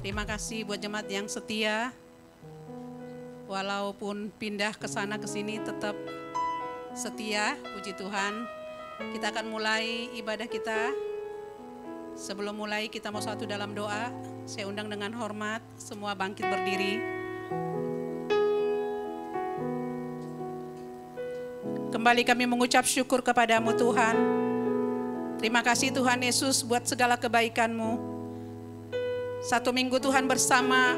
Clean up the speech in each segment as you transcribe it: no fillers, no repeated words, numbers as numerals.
Terima kasih buat jemaat yang setia. Walaupun pindah ke sana ke sini tetap setia, puji Tuhan. Kita akan mulai ibadah kita. Sebelum mulai kita mau satu dalam doa. Saya undang dengan hormat semua bangkit berdiri. Kembali kami mengucap syukur kepadamu Tuhan. Terima kasih Tuhan Yesus buat segala kebaikan-Mu. Satu minggu Tuhan bersama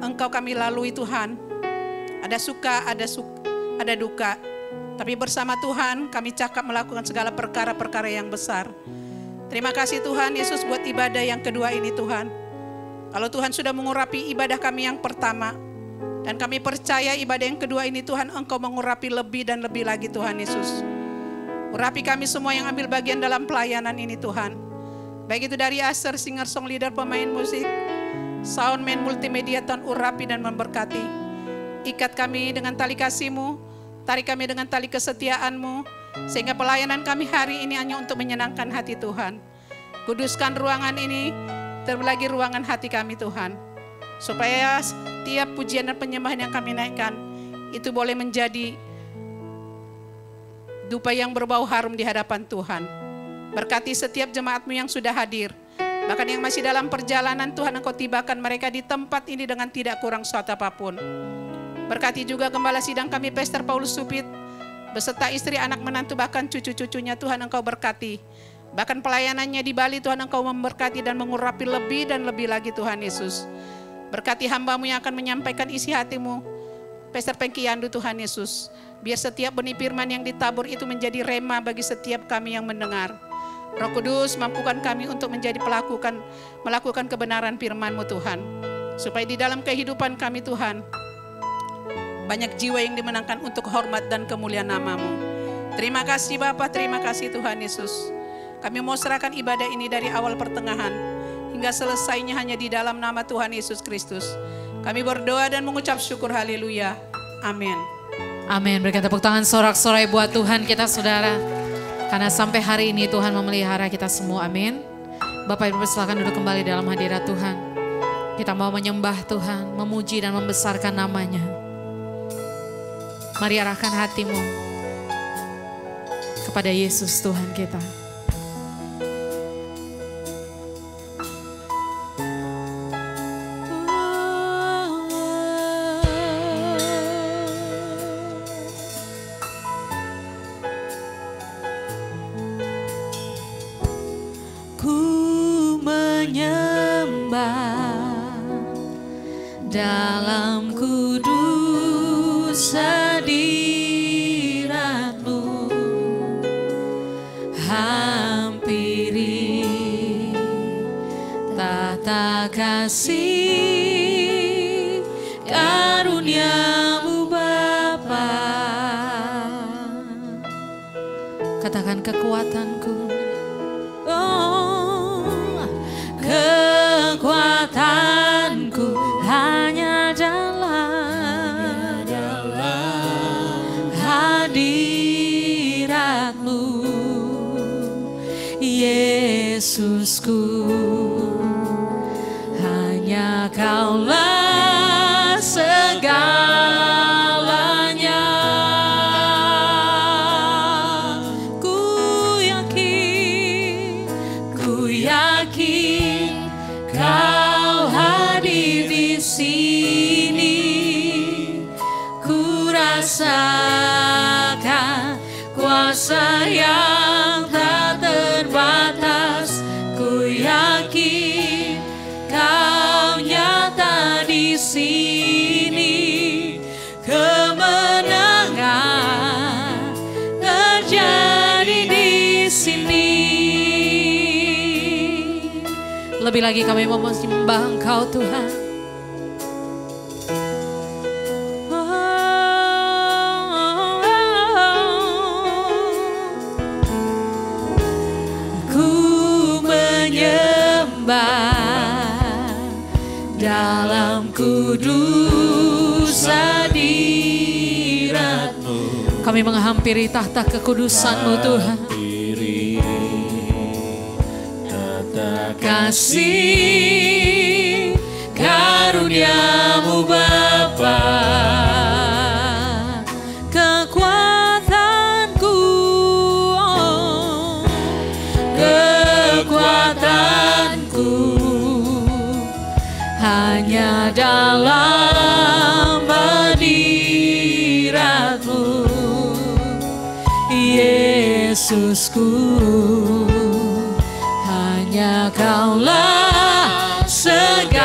Engkau kami lalui Tuhan. Ada suka, ada duka. Tapi bersama Tuhan kami cakap melakukan segala perkara-perkara yang besar. Terima kasih Tuhan Yesus buat ibadah yang kedua ini Tuhan. Kalau Tuhan sudah mengurapi ibadah kami yang pertama. Dan kami percaya ibadah yang kedua ini Tuhan Engkau mengurapi lebih dan lebih lagi Tuhan Yesus. Urapi kami semua yang ambil bagian dalam pelayanan ini Tuhan. Baik itu dari Aser, singer, song leader, pemain musik, soundman, multimedia, Tuhan urapi dan memberkati. Ikat kami dengan tali kasih-Mu, tarik kami dengan tali kesetiaan-Mu, sehingga pelayanan kami hari ini hanya untuk menyenangkan hati Tuhan. Kuduskan ruangan ini, terlebih lagi ruangan hati kami Tuhan. Supaya setiap pujian dan penyembahan yang kami naikkan, itu boleh menjadi dupa yang berbau harum di hadapan Tuhan. Berkati setiap jemaat-Mu yang sudah hadir. Bahkan yang masih dalam perjalanan Tuhan Engkau tibakan mereka di tempat ini dengan tidak kurang suatu apapun. Berkati juga Gembala Sidang kami Pastor Paulus Supit. Beserta istri, anak, menantu, bahkan cucu-cucunya Tuhan Engkau berkati. Bahkan pelayanannya di Bali Tuhan Engkau memberkati dan mengurapi lebih dan lebih lagi Tuhan Yesus. Berkati hamba-Mu yang akan menyampaikan isi hati-Mu. Pastor Pengki Yandu Tuhan Yesus. Biar setiap benih firman yang ditabur itu menjadi rema bagi setiap kami yang mendengar. Roh Kudus mampukan kami untuk menjadi melakukan kebenaran firman-Mu Tuhan. Supaya di dalam kehidupan kami Tuhan, banyak jiwa yang dimenangkan untuk hormat dan kemuliaan nama-Mu. Terima kasih Bapa, terima kasih Tuhan Yesus. Kami mau serahkan ibadah ini dari awal pertengahan, hingga selesainya hanya di dalam nama Tuhan Yesus Kristus. Kami berdoa dan mengucap syukur, haleluya. Amin. Amin. Berikan tepuk tangan sorak-sorai buat Tuhan kita saudara. Karena sampai hari ini Tuhan memelihara kita semua, amin. Bapak Ibu silakan duduk kembali dalam hadirat Tuhan. Kita mau menyembah Tuhan, memuji dan membesarkan namanya. Mari arahkan hatimu kepada Yesus Tuhan kita. Dalam kudus hadirat-Mu, hampiri tata kasih karunia-Mu Bapa. Katakan kekuatanku, oh, kekuatanku hanya dalam Yesusku, hanya Kaulah segalanya. Ku yakin Kau hadir di sini. Ku rasakan kuasa yang tak terbatas. Ku yakin Kau nyata di sini. Kemenangan terjadi di sini. Lebih lagi kami mau menyembah Engkau Tuhan. Ku menyembah dalam kudus hadirat-Mu. Kami menghampiri tahta kekudusan-Mu Tuhan. Kasih karunia-Mu Bapa, kekuatanku, kekuatanku hanya dalam hadirat-Mu, Yesusku. Hanya Kaulah segalanya.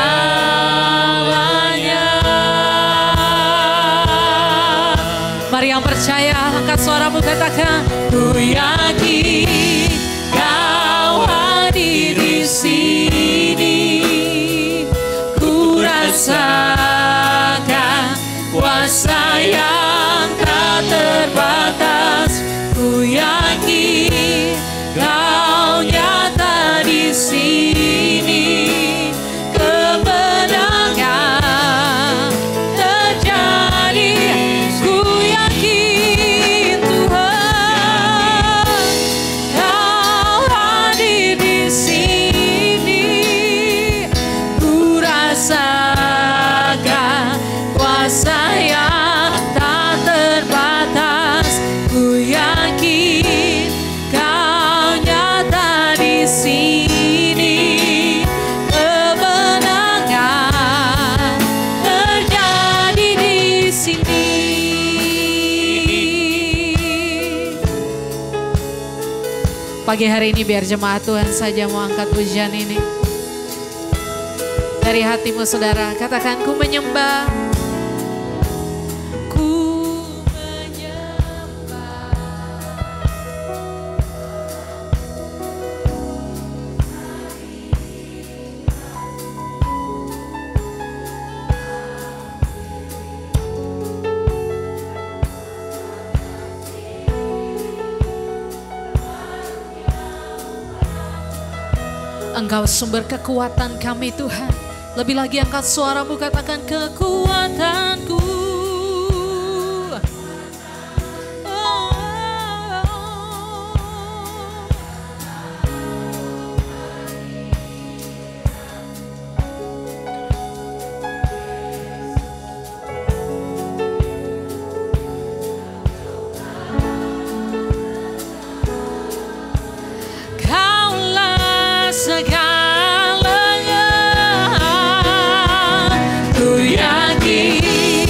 Mari yang percaya angkat suaramu katakan, Ku yakin Kau hadir di sini. Ku rasakan kuasa yang tak terbatas. Ku yakin Kau nyata di sini. Kemenangan terjadi. Ku yakin Tuhan Kau hadir di sini. Ku rasakan kuasa yang tak terbatas. Ku yakin Kau nyata di sini. Kemenangan terjadi di sini. pagi hari ini biar jemaat Tuhan saja mau angkat pujian ini. Dari hatimu saudara, katakan ku menyembah. Engkau sumber kekuatan kami Tuhan. Lebih lagi angkat suaramu katakan kekuatanku. Segalanya, ku yakin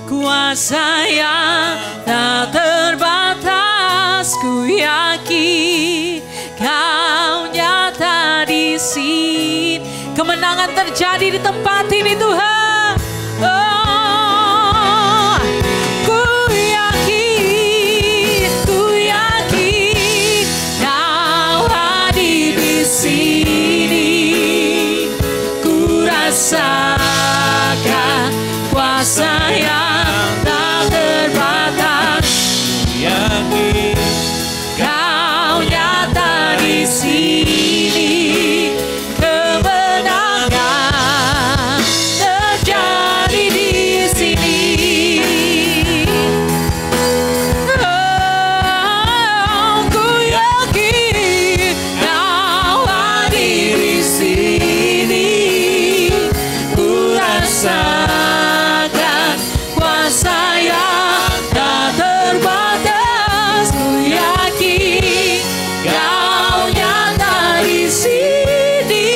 kuasa yang tak terbatas. Ku yakin Kau nyata di sini. Kemenangan terjadi di tempat ini Tuhan. Oh, ku yakin Kau hadir di sini. Ku rasakan kuasa yang tak terbatas. Yakin Kau nyata di sini. Kemenangan terjadi di sini. Oh, ku yakin Kau hadir di sini. Ku rasakan kuasa yang tak terbatas. Ku yakin Kau nyata di sini.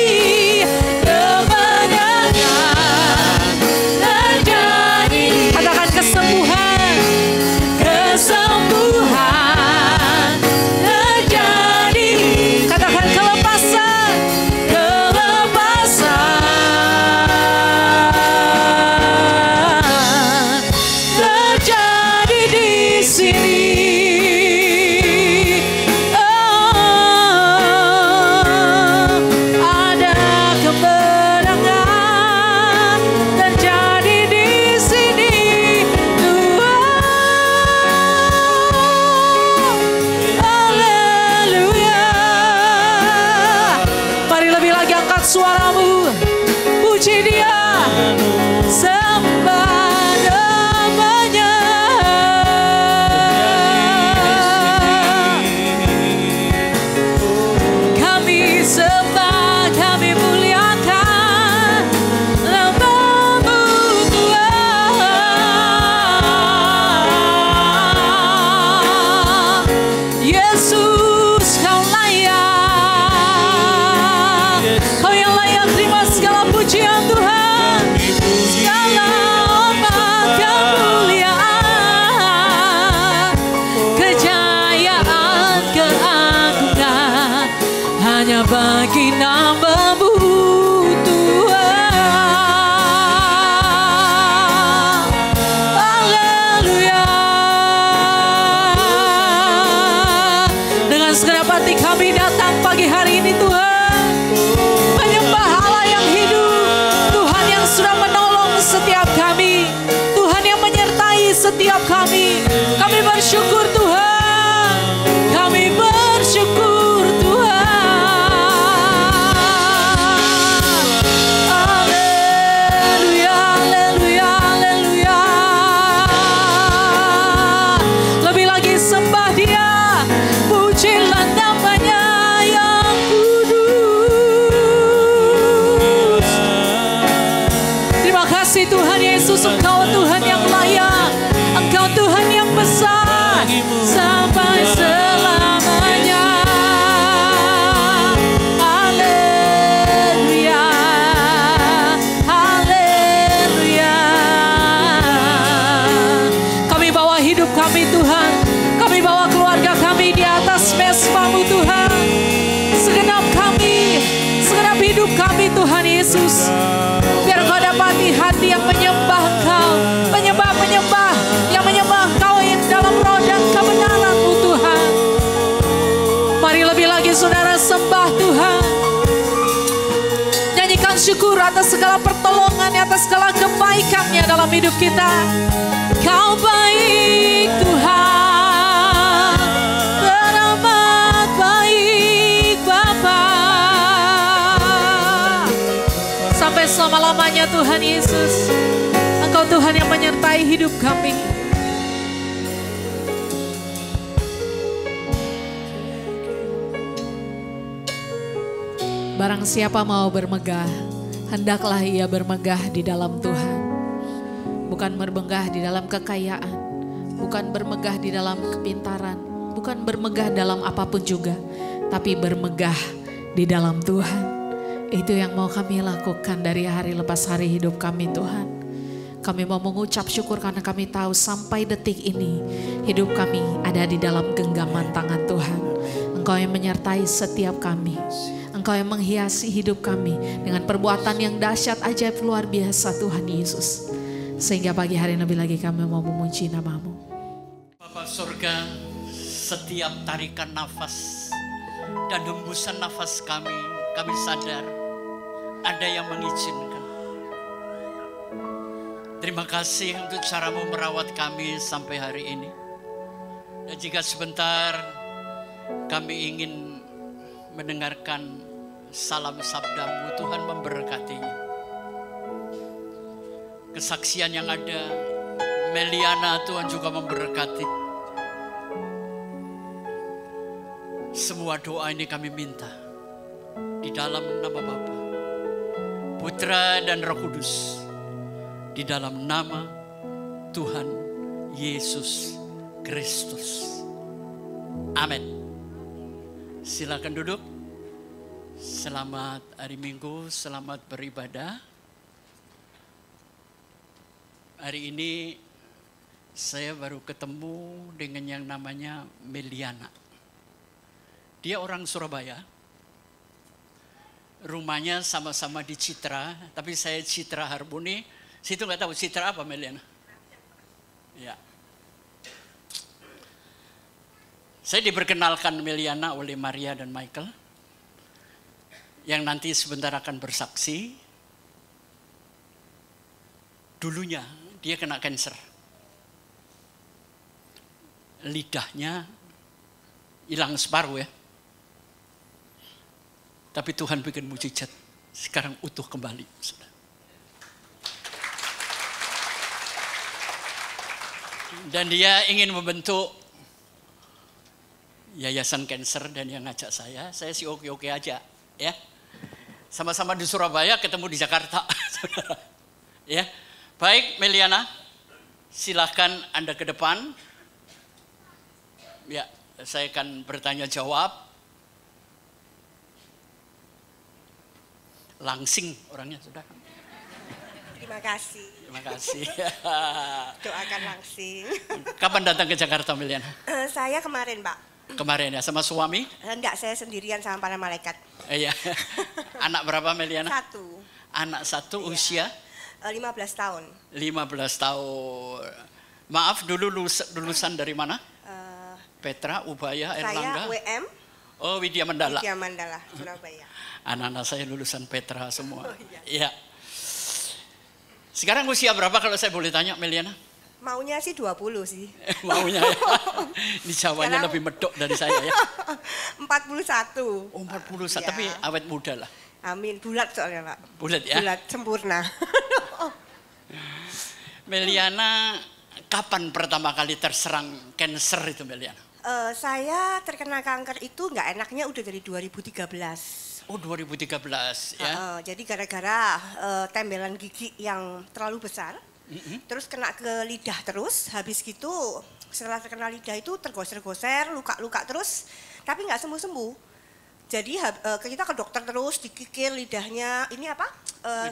Kemenangan terjadi. Katakan kesembuhan. Kesembuhan terjadi. Katakan kelepasan. Kelepasan terjadi di sini. Oh, ada kemenangan terjadi di sini. Tuhan, haleluya. Mari lebih lagi angkat suaramu, puji Dia, sembah namanya. Kami sembah, kami muliakan nama-Mu Tuhan. Yesus, Kau layak. Kau yang layak terima segala pujian Tuhan. Segala hormat kemuliaan, kejayaan, keagungan hanya bagi nama-Mu Tuhan. Haleluya. Dengan segenap hati kami datang pagi hari ini Tuhan, menyembah Allah yang hidup, Tuhan yang sudah menolong setiap kami, Tuhan yang menyertai setiap kami. Kami bersyukur Tuhan, kami bersyukur Tuhan. Haleluya, haleluya, haleluya. Lebih lagi sembah Dia, pujilah namanya yang kudus. Terima kasih Tuhan Yesus, Engkau Tuhan yang layak, Engkau Tuhan yang besar sampai selamanya. Haleluya, haleluya. Kami bawa hidup kami Tuhan, kami bawa keluarga kami di atas mesbah-Mu Tuhan. Segenap kami, segenap hidup kami Tuhan Yesus. Biar Kau dapati hati yang menyembah Engkau, penyembah-penyembah yang menyembah Engkau yang dalam roh dan kebenaran-Mu Tuhan. Mari lebih lagi saudara sembah Tuhan. Nyanyikan syukur atas segala pertolongan, atas segala kebaikan-Nya dalam hidup kita. Kau baik Tuhan, teramat baik Bapa. Sampai selama-lamanya Tuhan Yesus, Engkau Tuhan yang menyertai hidup kami. Barang siapa mau bermegah, hendaklah ia bermegah di dalam Tuhan. Bukan bermegah di dalam kekayaan, bukan bermegah di dalam kepintaran, bukan bermegah dalam apapun juga, tapi bermegah di dalam Tuhan. Itu yang mau kami lakukan dari hari lepas hari hidup kami Tuhan. Kami mau mengucap syukur karena kami tahu sampai detik ini hidup kami ada di dalam genggaman tangan Tuhan. Engkau yang menyertai setiap kami. Engkau yang menghiasi hidup kami dengan perbuatan yang dahsyat ajaib luar biasa Tuhan Yesus. Sehingga pagi hari lebih lagi kami mau memuji nama-Mu. Bapa surga, setiap tarikan nafas dan hembusan nafas kami sadar ada yang mengizinkan. Terima kasih untuk cara-Mu merawat kami sampai hari ini. Dan jika sebentar kami ingin mendengarkan salam sabda-Mu, Tuhan memberkatinya. Kesaksian yang ada, Meliana Tuhan juga memberkati. Semua doa ini kami minta di dalam nama Bapa, Putra dan Roh Kudus, di dalam nama Tuhan Yesus Kristus. Amin. Silakan duduk. Selamat hari Minggu, selamat beribadah. Hari ini saya baru ketemu dengan yang namanya Meliana. Dia orang Surabaya. Rumahnya sama-sama di Citra, tapi saya Citra Harmoni. Situ nggak tahu Citra apa Meliana? Ya. Saya diperkenalkan Meliana oleh Maria dan Michael, yang nanti sebentar akan bersaksi. Dulunya dia kena kanker. Lidahnya hilang separuh ya. Tapi Tuhan bikin mujizat. Sekarang utuh kembali. Dan dia ingin membentuk yayasan kanker dan yang ngajak saya sih oke-oke aja ya. Sama-sama di Surabaya, ketemu di Jakarta. Ya. Baik Meliana, silahkan Anda ke depan. Ya, saya akan bertanya jawab. Langsing orangnya sudah. Terima kasih. Terima kasih. Doakan langsing. Kapan datang ke Jakarta Meliana? Saya kemarin Pak. Kemarin ya, sama suami? Enggak, saya sendirian sama para malaikat. Iya. Anak berapa Meliana? 1. Anak 1 Iya. usia? 15 tahun. 15 tahun. Maaf, dulu lulusan dari mana? Petra, Ubaya, Erlangga? Saya WM. Oh, Widya Mandala. Widya Mandala, Surabaya. Anak-anak saya lulusan Petra semua. Oh, iya. Sekarang usia berapa kalau saya boleh tanya Meliana? Maunya sih 20 sih. Maunya ya. Ini Jawanya Sekarang lebih medok dari saya ya. 41. Oh 41, Ya. tapi awet muda lah. Amin, bulat soalnya Pak. Bulat ya? Bulat, sempurna. Meliana, kapan pertama kali terserang kanker itu Meliana? Saya terkena kanker itu nggak enaknya udah dari 2013. Oh 2013 ya. Jadi gara-gara tembelan gigi yang terlalu besar, terus kena ke lidah terus, habis gitu setelah terkena lidah itu tergoser-goser, luka-luka terus, tapi nggak sembuh-sembuh. Jadi kita ke dokter terus, dikikir lidahnya, ini apa?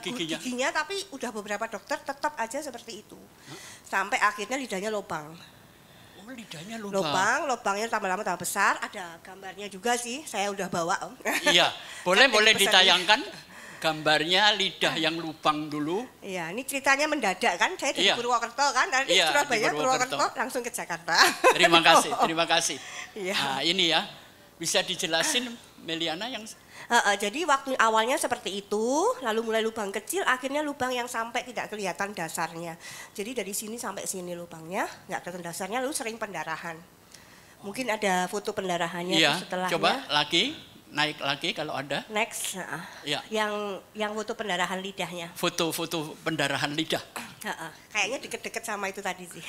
Giginya, tapi udah beberapa dokter tetap aja seperti itu. Sampai akhirnya lidahnya lubang. Oh lidahnya lubang. Lubangnya lama-lama tambah besar, ada gambarnya juga sih, saya udah bawa Om. Iya, boleh Pesannya. ditayangkan gambarnya lidah yang lubang dulu. Iya, ini ceritanya mendadak kan, saya dari Iya. Purwokerto kan, dari Iya, Surabaya, di Purwokerto. Purwokerto, langsung ke Jakarta. Terima kasih. Iya. Nah ini ya, bisa dijelasin Meliana yang... Jadi waktu awalnya seperti itu, lalu mulai lubang kecil, akhirnya lubang yang sampai tidak kelihatan dasarnya. Jadi dari sini sampai sini lubangnya, nggak kelihatan dasarnya, lalu sering pendarahan. Mungkin ada foto pendarahannya Iya, setelahnya. coba lagi, naik lagi kalau ada. Next, Iya. yang foto pendarahan lidahnya. Foto-foto pendarahan lidah. Kayaknya deket-deket sama itu tadi sih.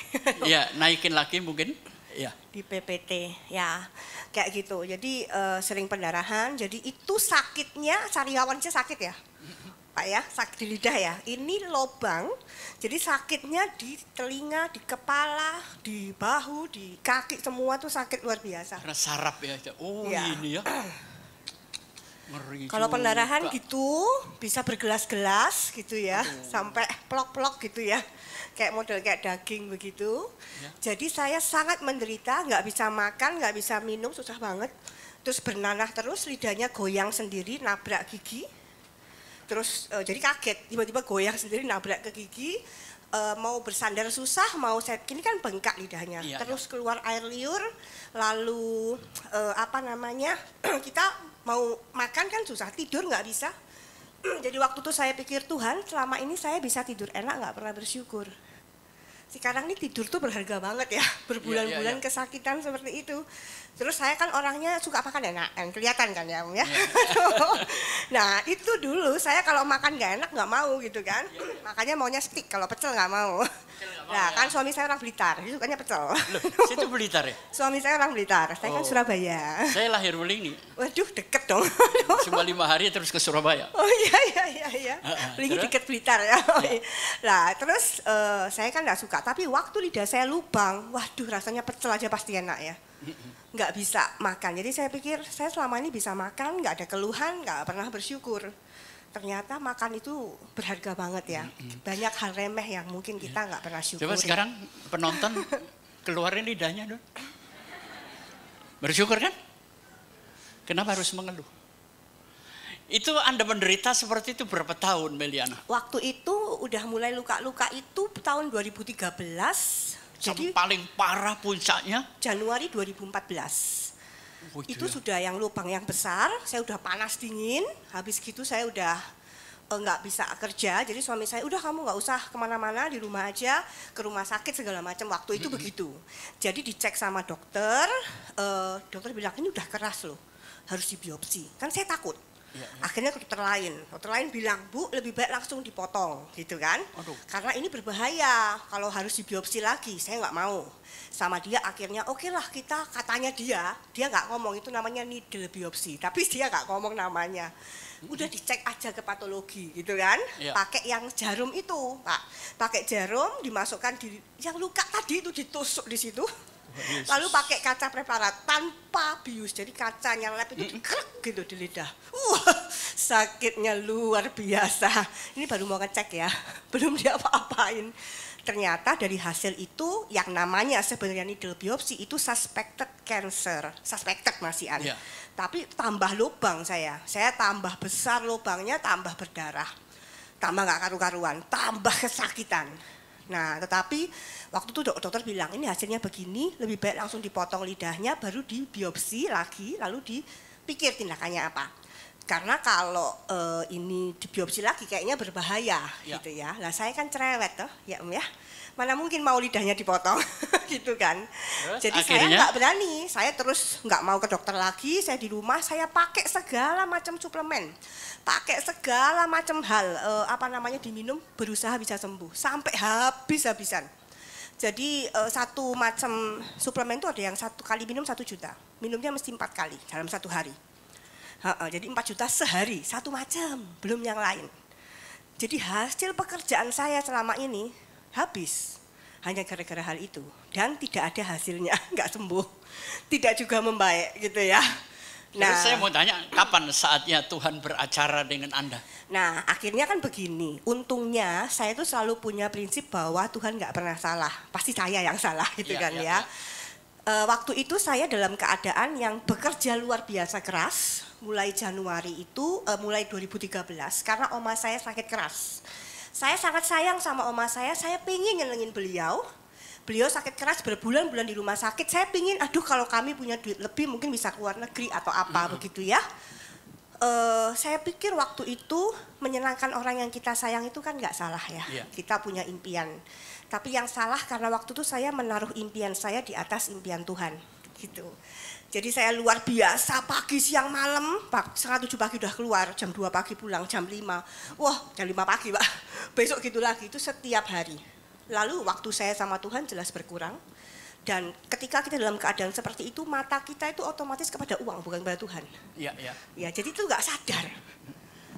Iya, naikin lagi mungkin. Iya. Di PPT ya kayak gitu. Jadi sering pendarahan, jadi itu sakitnya sariawannya sakit ya Pak ya, sakit di lidah ya. Ini lubang, jadi sakitnya di telinga, di kepala, di bahu, di kaki, semua tuh sakit luar biasa. Karena saraf ya. Oh Iya. ini ya. Kalau pendarahan gitu bisa bergelas-gelas gitu ya, sampai plok-plok gitu ya, kayak model kayak daging begitu. Jadi saya sangat menderita, nggak bisa makan, nggak bisa minum, susah banget. Terus bernanah terus, lidahnya goyang sendiri, nabrak gigi. Terus jadi kaget, tiba-tiba goyang sendiri, nabrak ke gigi. Mau bersandar susah, mau set ini kan bengkak lidahnya. Terus keluar air liur, lalu kita mau makan kan susah, tidur nggak bisa. Jadi waktu itu saya pikir, Tuhan selama ini saya bisa tidur enak, nggak pernah bersyukur. Sekarang ini tidur tuh berharga banget ya, berbulan-bulan kesakitan seperti itu. Terus saya kan orangnya suka makan enak, kelihatan kan ya, Om ya. Nah itu dulu saya kalau makan nggak enak nggak mau gitu kan, makanya maunya steak, kalau pecel nggak mau. Nah kan suami saya orang Blitar, dia sukanya pecel. Loh, situ Blitar ya? Suami saya orang Blitar, saya kan Surabaya. Saya lahir Belingi. Waduh deket dong. Cuma 5 hari terus ke Surabaya. Oh iya. Belingi deket Blitar ya. Nah terus saya kan nggak suka, tapi waktu lidah saya lubang, waduh rasanya pecel aja pasti enak ya. Nggak bisa makan, jadi saya pikir saya selama ini bisa makan, nggak ada keluhan, nggak pernah bersyukur. Ternyata makan itu berharga banget ya, banyak hal remeh yang mungkin kita nggak pernah syukur. Coba sekarang penonton keluarin lidahnya dong. Bersyukur kan? Kenapa harus mengeluh? Itu Anda menderita seperti itu berapa tahun, Meliana? Waktu itu udah mulai luka-luka itu tahun 2013. Jadi paling parah puncaknya? Januari 2014. Itu sudah yang lubang yang besar, saya udah panas dingin, habis gitu saya udah nggak bisa kerja, jadi suami saya udah kamu nggak usah kemana-mana, di rumah aja, ke rumah sakit segala macam, waktu itu begitu. Jadi dicek sama dokter, dokter bilang ini udah keras loh, harus dibiopsi, kan saya takut. Akhirnya ke dokter lain bilang, Bu lebih baik langsung dipotong gitu kan. Karena ini berbahaya, kalau harus dibiopsi lagi saya nggak mau. Sama dia akhirnya oke lah kita, katanya dia nggak ngomong itu namanya needle biopsi, tapi dia nggak ngomong namanya. Udah dicek aja ke patologi gitu kan, pakai yang jarum itu Pak, pakai jarum dimasukkan di yang luka tadi itu ditusuk di situ. Lalu pakai kaca preparat tanpa bius, jadi kacanya lep itu dikrek gitu di lidah. Sakitnya luar biasa. Ini baru mau ngecek ya, belum diapa-apain. Ternyata dari hasil itu yang namanya sebenarnya needle biopsi itu suspected cancer, suspected masih ada. Tapi tambah lubang saya tambah besar lubangnya, tambah berdarah, tambah nggak karu-karuan, tambah kesakitan. Nah, tetapi waktu itu dokter bilang ini hasilnya begini, lebih baik langsung dipotong lidahnya, baru dibiopsi lagi, lalu dipikir tindakannya apa. Karena kalau ini dibiopsi lagi kayaknya berbahaya gitu ya. Lah saya kan cerewet toh, ya Om ya. Mana mungkin mau lidahnya dipotong gitu kan. Jadi akhirnya, saya nggak berani, saya terus nggak mau ke dokter lagi, saya di rumah saya pakai segala macam suplemen. Pakai segala macam hal, diminum, berusaha bisa sembuh, sampai habis-habisan. Jadi satu macam suplemen itu ada yang 1 kali minum 1 juta, minumnya mesti 4 kali dalam 1 hari. Jadi 4 juta sehari, satu macam, belum yang lain. Jadi hasil pekerjaan saya selama ini habis, hanya gara-gara hal itu. Dan tidak ada hasilnya, nggak sembuh, tidak juga membaik gitu ya. Nah, saya mau tanya, kapan saatnya Tuhan beracara dengan Anda? Nah, akhirnya kan begini, untungnya saya tuh selalu punya prinsip bahwa Tuhan nggak pernah salah, pasti saya yang salah gitu ya. Waktu itu saya dalam keadaan yang bekerja luar biasa keras, mulai Januari itu, mulai 2013, karena oma saya sakit keras. Saya sangat sayang sama oma saya pengen nyenengin beliau. Beliau sakit keras berbulan-bulan di rumah sakit, saya pingin, aduh kalau kami punya duit lebih mungkin bisa keluar negeri atau apa begitu ya. Saya pikir waktu itu menyenangkan orang yang kita sayang itu kan nggak salah ya, kita punya impian. Tapi yang salah karena waktu itu saya menaruh impian saya di atas impian Tuhan gitu. Jadi saya luar biasa pagi, siang, malam, setengah 7 pagi udah keluar, jam 2 pagi pulang, jam 5. Wah jam 5 pagi Pak, besok gitu lagi, itu setiap hari. Lalu waktu saya sama Tuhan jelas berkurang. Dan ketika kita dalam keadaan seperti itu, mata kita itu otomatis kepada uang, bukan kepada Tuhan. Ya, jadi itu nggak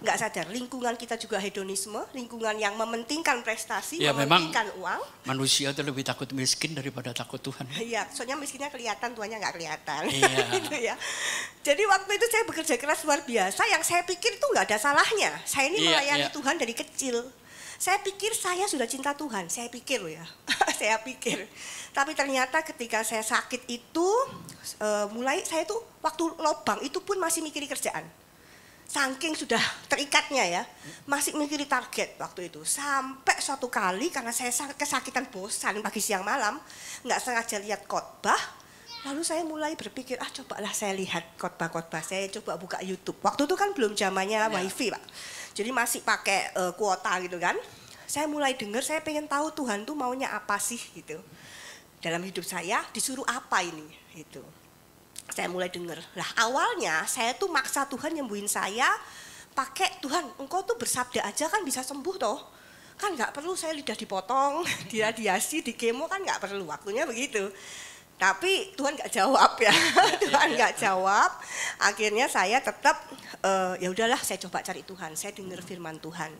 nggak sadar. Lingkungan kita juga hedonisme, lingkungan yang mementingkan prestasi, Ya, mementingkan uang. Manusia itu lebih takut miskin daripada takut Tuhan. Iya, soalnya miskinnya kelihatan, tuannya nggak kelihatan. Iya. Gitu ya. Jadi waktu itu saya bekerja keras luar biasa, yang saya pikir itu nggak ada salahnya. Saya ini melayani Tuhan dari kecil. Saya pikir saya sudah cinta Tuhan, saya pikir loh ya, saya pikir. Tapi ternyata ketika saya sakit itu, mulai saya tuh waktu lobang itu pun masih mikirin kerjaan. Saking sudah terikatnya ya, masih mikirin target waktu itu. Sampai suatu kali karena saya kesakitan bosan pagi siang malam, nggak sengaja lihat khotbah, lalu saya mulai berpikir, cobalah saya lihat khotbah-khotbah, saya coba buka YouTube. Waktu itu kan belum zamannya wifi Pak. Jadi masih pakai kuota gitu kan. Saya mulai dengar, saya pengen tahu Tuhan tuh maunya apa sih gitu. Dalam hidup saya disuruh apa ini gitu. Saya mulai dengar. Lah awalnya saya tuh maksa Tuhan nyembuhin saya pakai Tuhan, engkau tuh bersabda aja kan bisa sembuh toh. Kan nggak perlu saya lidah dipotong, diradiasi, di kemo kan nggak perlu, waktunya begitu. Tapi Tuhan nggak jawab ya, Tuhan nggak jawab. Akhirnya saya tetap ya udahlah, saya coba cari Tuhan. Saya dengar firman Tuhan.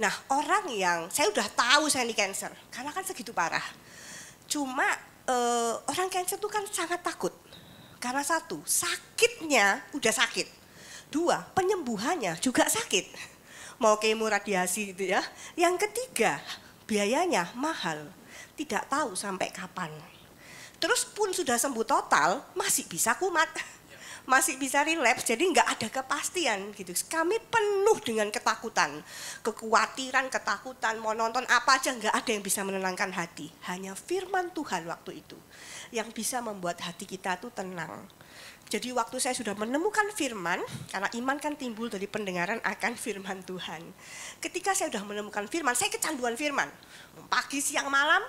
Nah orang yang saya udah tahu saya ini cancer, karena kan segitu parah. Cuma orang cancer itu kan sangat takut. Karena satu, sakitnya udah sakit. Dua, penyembuhannya juga sakit. Mau kemo radiasi gitu ya. Yang ketiga, biayanya mahal. Tidak tahu sampai kapan. Terus pun sudah sembuh total, masih bisa kumat, masih bisa relapse, jadi nggak ada kepastian gitu. Kami penuh dengan ketakutan, kekhawatiran, ketakutan, mau nonton apa aja nggak ada yang bisa menenangkan hati. Hanya firman Tuhan waktu itu yang bisa membuat hati kita tuh tenang. Jadi waktu saya sudah menemukan firman, karena iman kan timbul dari pendengaran akan firman Tuhan. Ketika saya sudah menemukan firman, saya kecanduan firman, pagi, siang, malam,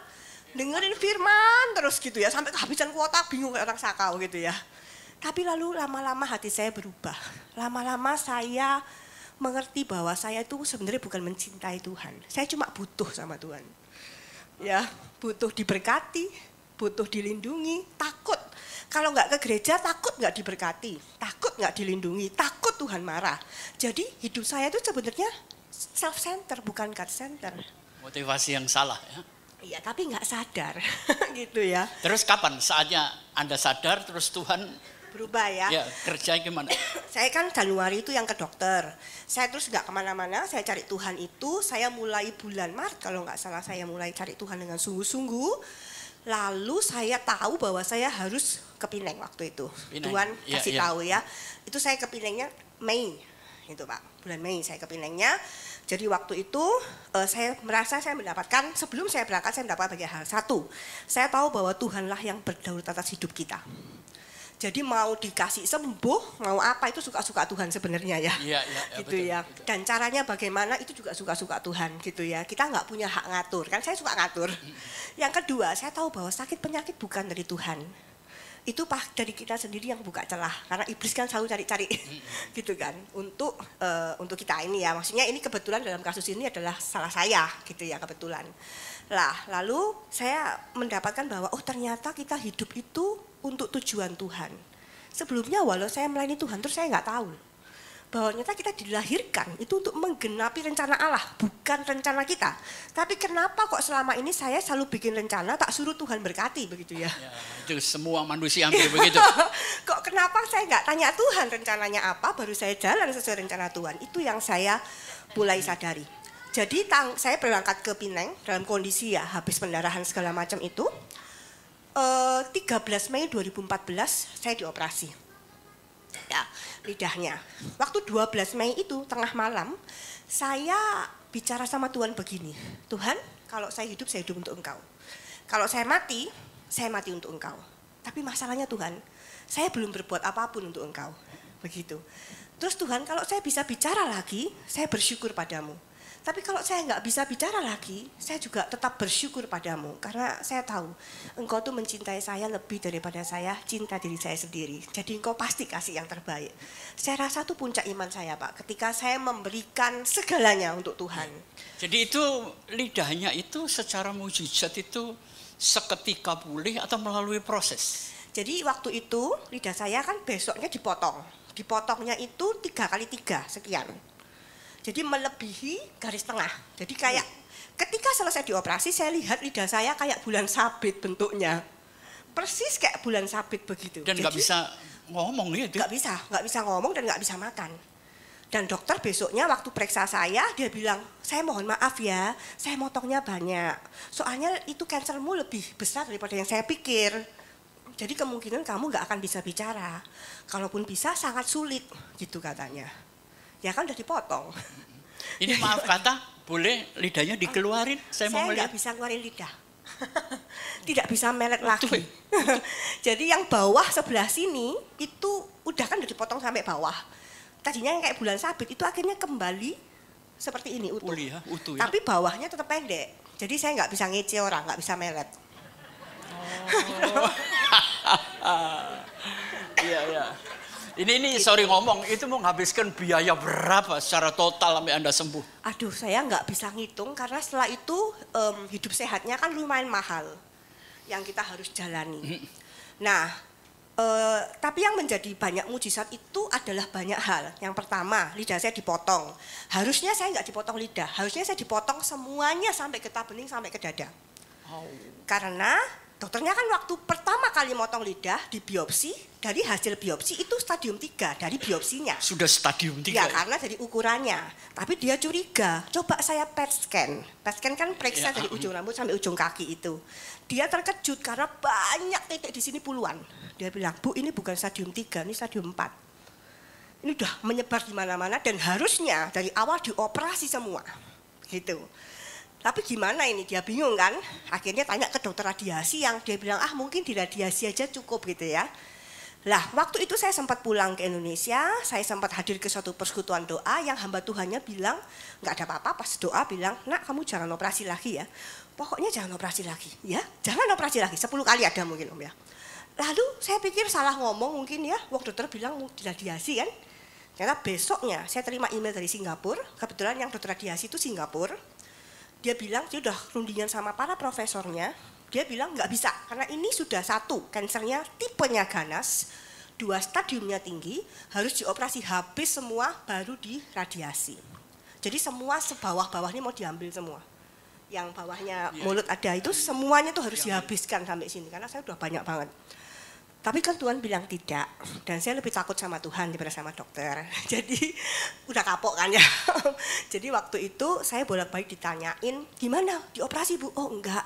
dengerin firman terus gitu ya, sampai kehabisan kuota, bingung kayak orang sakau gitu ya. Tapi lalu lama-lama hati saya berubah. Lama-lama saya mengerti bahwa saya itu sebenarnya bukan mencintai Tuhan. Saya cuma butuh sama Tuhan. Ya, butuh diberkati, butuh dilindungi, takut. Kalau nggak ke gereja takut nggak diberkati, takut nggak dilindungi, takut Tuhan marah. Jadi hidup saya itu sebenarnya self-center, bukan God-center. Motivasi yang salah ya. Iya, tapi nggak sadar gitu ya. Terus kapan saatnya Anda sadar terus Tuhan berubah ya? Ya, kerja gimana? Saya kan Januari itu yang ke dokter. Saya terus nggak kemana-mana, saya cari Tuhan itu. Saya mulai bulan Maret kalau nggak salah, saya mulai cari Tuhan dengan sungguh-sungguh. Lalu saya tahu bahwa saya harus ke Pineng waktu itu. Pineng. Tuhan Ya, kasih tahu ya. Itu saya ke Pinengnya Mei, itu Pak. Bulan Mei saya ke Pinengnya. Jadi waktu itu saya merasa saya mendapatkan, sebelum saya berangkat saya mendapat banyak hal. Satu, saya tahu bahwa Tuhanlah yang berdaulat atas hidup kita. Jadi mau dikasih sembuh, mau apa itu suka-suka Tuhan sebenarnya ya. Iya, gitu betul, ya. betul. Dan caranya bagaimana itu juga suka-suka Tuhan gitu ya. Kita nggak punya hak ngatur, kan saya suka ngatur. Yang kedua, saya tahu bahwa sakit penyakit bukan dari Tuhan. Itu dari kita sendiri yang buka celah, karena iblis kan selalu cari-cari gitu kan untuk kita ini ya. Maksudnya ini kebetulan dalam kasus ini adalah salah saya gitu ya, kebetulan. Lah lalu saya mendapatkan bahwa ternyata kita hidup itu untuk tujuan Tuhan. Sebelumnya walau saya melayani Tuhan terus saya nggak tahu bahwa ternyata kita dilahirkan itu untuk menggenapi rencana Allah, bukan rencana kita. Tapi kenapa kok selama ini saya selalu bikin rencana, tak suruh Tuhan berkati begitu ya? Ya, itu semua manusia hampir begitu. Kok kenapa saya nggak tanya Tuhan rencananya apa, baru saya jalan sesuai rencana Tuhan. Itu yang saya mulai sadari. Jadi saya berangkat ke Pineng dalam kondisi ya habis pendarahan segala macam itu. 13 Mei 2014 saya dioperasi. Ya, lidahnya. Waktu 12 Mei itu tengah malam saya bicara sama Tuhan begini. Tuhan, kalau saya hidup untuk Engkau. Kalau saya mati untuk Engkau. Tapi masalahnya Tuhan, saya belum berbuat apapun untuk Engkau. Begitu. Terus Tuhan, kalau saya bisa bicara lagi, saya bersyukur padamu. Tapi kalau saya nggak bisa bicara lagi, saya juga tetap bersyukur padamu. Karena saya tahu, Engkau tuh mencintai saya lebih daripada saya cinta diri saya sendiri. Jadi Engkau pasti kasih yang terbaik. Saya rasa itu puncak iman saya Pak, ketika saya memberikan segalanya untuk Tuhan. Jadi itu lidahnya itu secara mujizat itu seketika pulih atau melalui proses? Jadi waktu itu lidah saya kan besoknya dipotong. Dipotongnya itu 3 kali 3 sekian. Jadi melebihi garis tengah. Jadi kayak ketika selesai dioperasi saya lihat lidah saya kayak bulan sabit bentuknya. Persis kayak bulan sabit begitu. Dan nggak bisa ngomong ya? Nggak bisa ngomong dan nggak bisa makan. Dan dokter besoknya waktu periksa saya, dia bilang, saya mohon maaf ya, saya motongnya banyak. Soalnya itu kansermu lebih besar daripada yang saya pikir. Jadi kemungkinan kamu nggak akan bisa bicara. Kalaupun bisa sangat sulit, gitu katanya. Ya kan udah dipotong. Ini maaf kata, boleh lidahnya dikeluarin? Saya mau melihat. Nggak bisa keluarin lidah. Tidak bisa melet lagi. Jadi yang bawah sebelah sini, itu udah kan udah dipotong sampai bawah. Tadinya yang kayak bulan sabit itu akhirnya kembali seperti ini utuh. Utuh ya. Tapi bawahnya tetap pendek. Jadi saya nggak bisa ngece orang, nggak bisa melet. Iya. Ini sorry ngomong, itu mau menghabiskan biaya berapa secara total sampai Anda sembuh? Aduh, saya nggak bisa ngitung karena setelah itu hidup sehatnya kan lumayan mahal yang kita harus jalani. Nah. Tapi yang menjadi banyak mujizat itu adalah banyak hal. Yang pertama, lidah saya dipotong. Harusnya saya nggak dipotong lidah, harusnya saya dipotong semuanya sampai getah bening sampai ke dada. Karena dokternya kan waktu pertama kali motong lidah di biopsi, dari hasil biopsi itu stadium 3 dari biopsinya. Sudah stadium 3? Ya, karena dari ukurannya. Tapi dia curiga, coba saya PET scan. PET scan kan periksa dari ujung rambut sampai ujung kaki itu. Dia terkejut karena banyak titik di sini puluhan. Dia bilang, Bu ini bukan stadium 3, ini stadium 4. Ini udah menyebar di mana-mana dan harusnya dari awal dioperasi semua. Gitu. Tapi gimana ini, dia bingung kan? Akhirnya tanya ke dokter radiasi yang dia bilang, mungkin di radiasi aja cukup gitu ya. Lah, waktu itu saya sempat pulang ke Indonesia, saya sempat hadir ke suatu persekutuan doa yang hamba Tuhannya bilang, nggak ada apa-apa, pas doa bilang, nak kamu jangan operasi lagi ya. Pokoknya jangan operasi lagi, ya. Jangan operasi lagi, 10 kali ada mungkin Om ya. Lalu saya pikir salah ngomong mungkin ya, waktu dokter bilang di radiasi kan. Karena besoknya saya terima email dari Singapura, kebetulan yang dokter radiasi itu Singapura. Dia bilang dia udah rundingan sama para profesornya, dia bilang nggak bisa karena ini sudah 1, kansernya tipenya ganas, 2 stadiumnya tinggi, harus dioperasi habis semua baru di radiasi. Jadi semua sebawah-bawah ini mau diambil semua. Yang bawahnya mulut ada itu semuanya tuh harus dihabiskan sampai sini karena saya udah banyak banget. Tapi kan Tuhan bilang tidak, dan saya lebih takut sama Tuhan daripada sama dokter. Jadi udah kapok kan ya. Jadi waktu itu saya bolak-balik ditanyain, gimana dioperasi Bu? Oh enggak.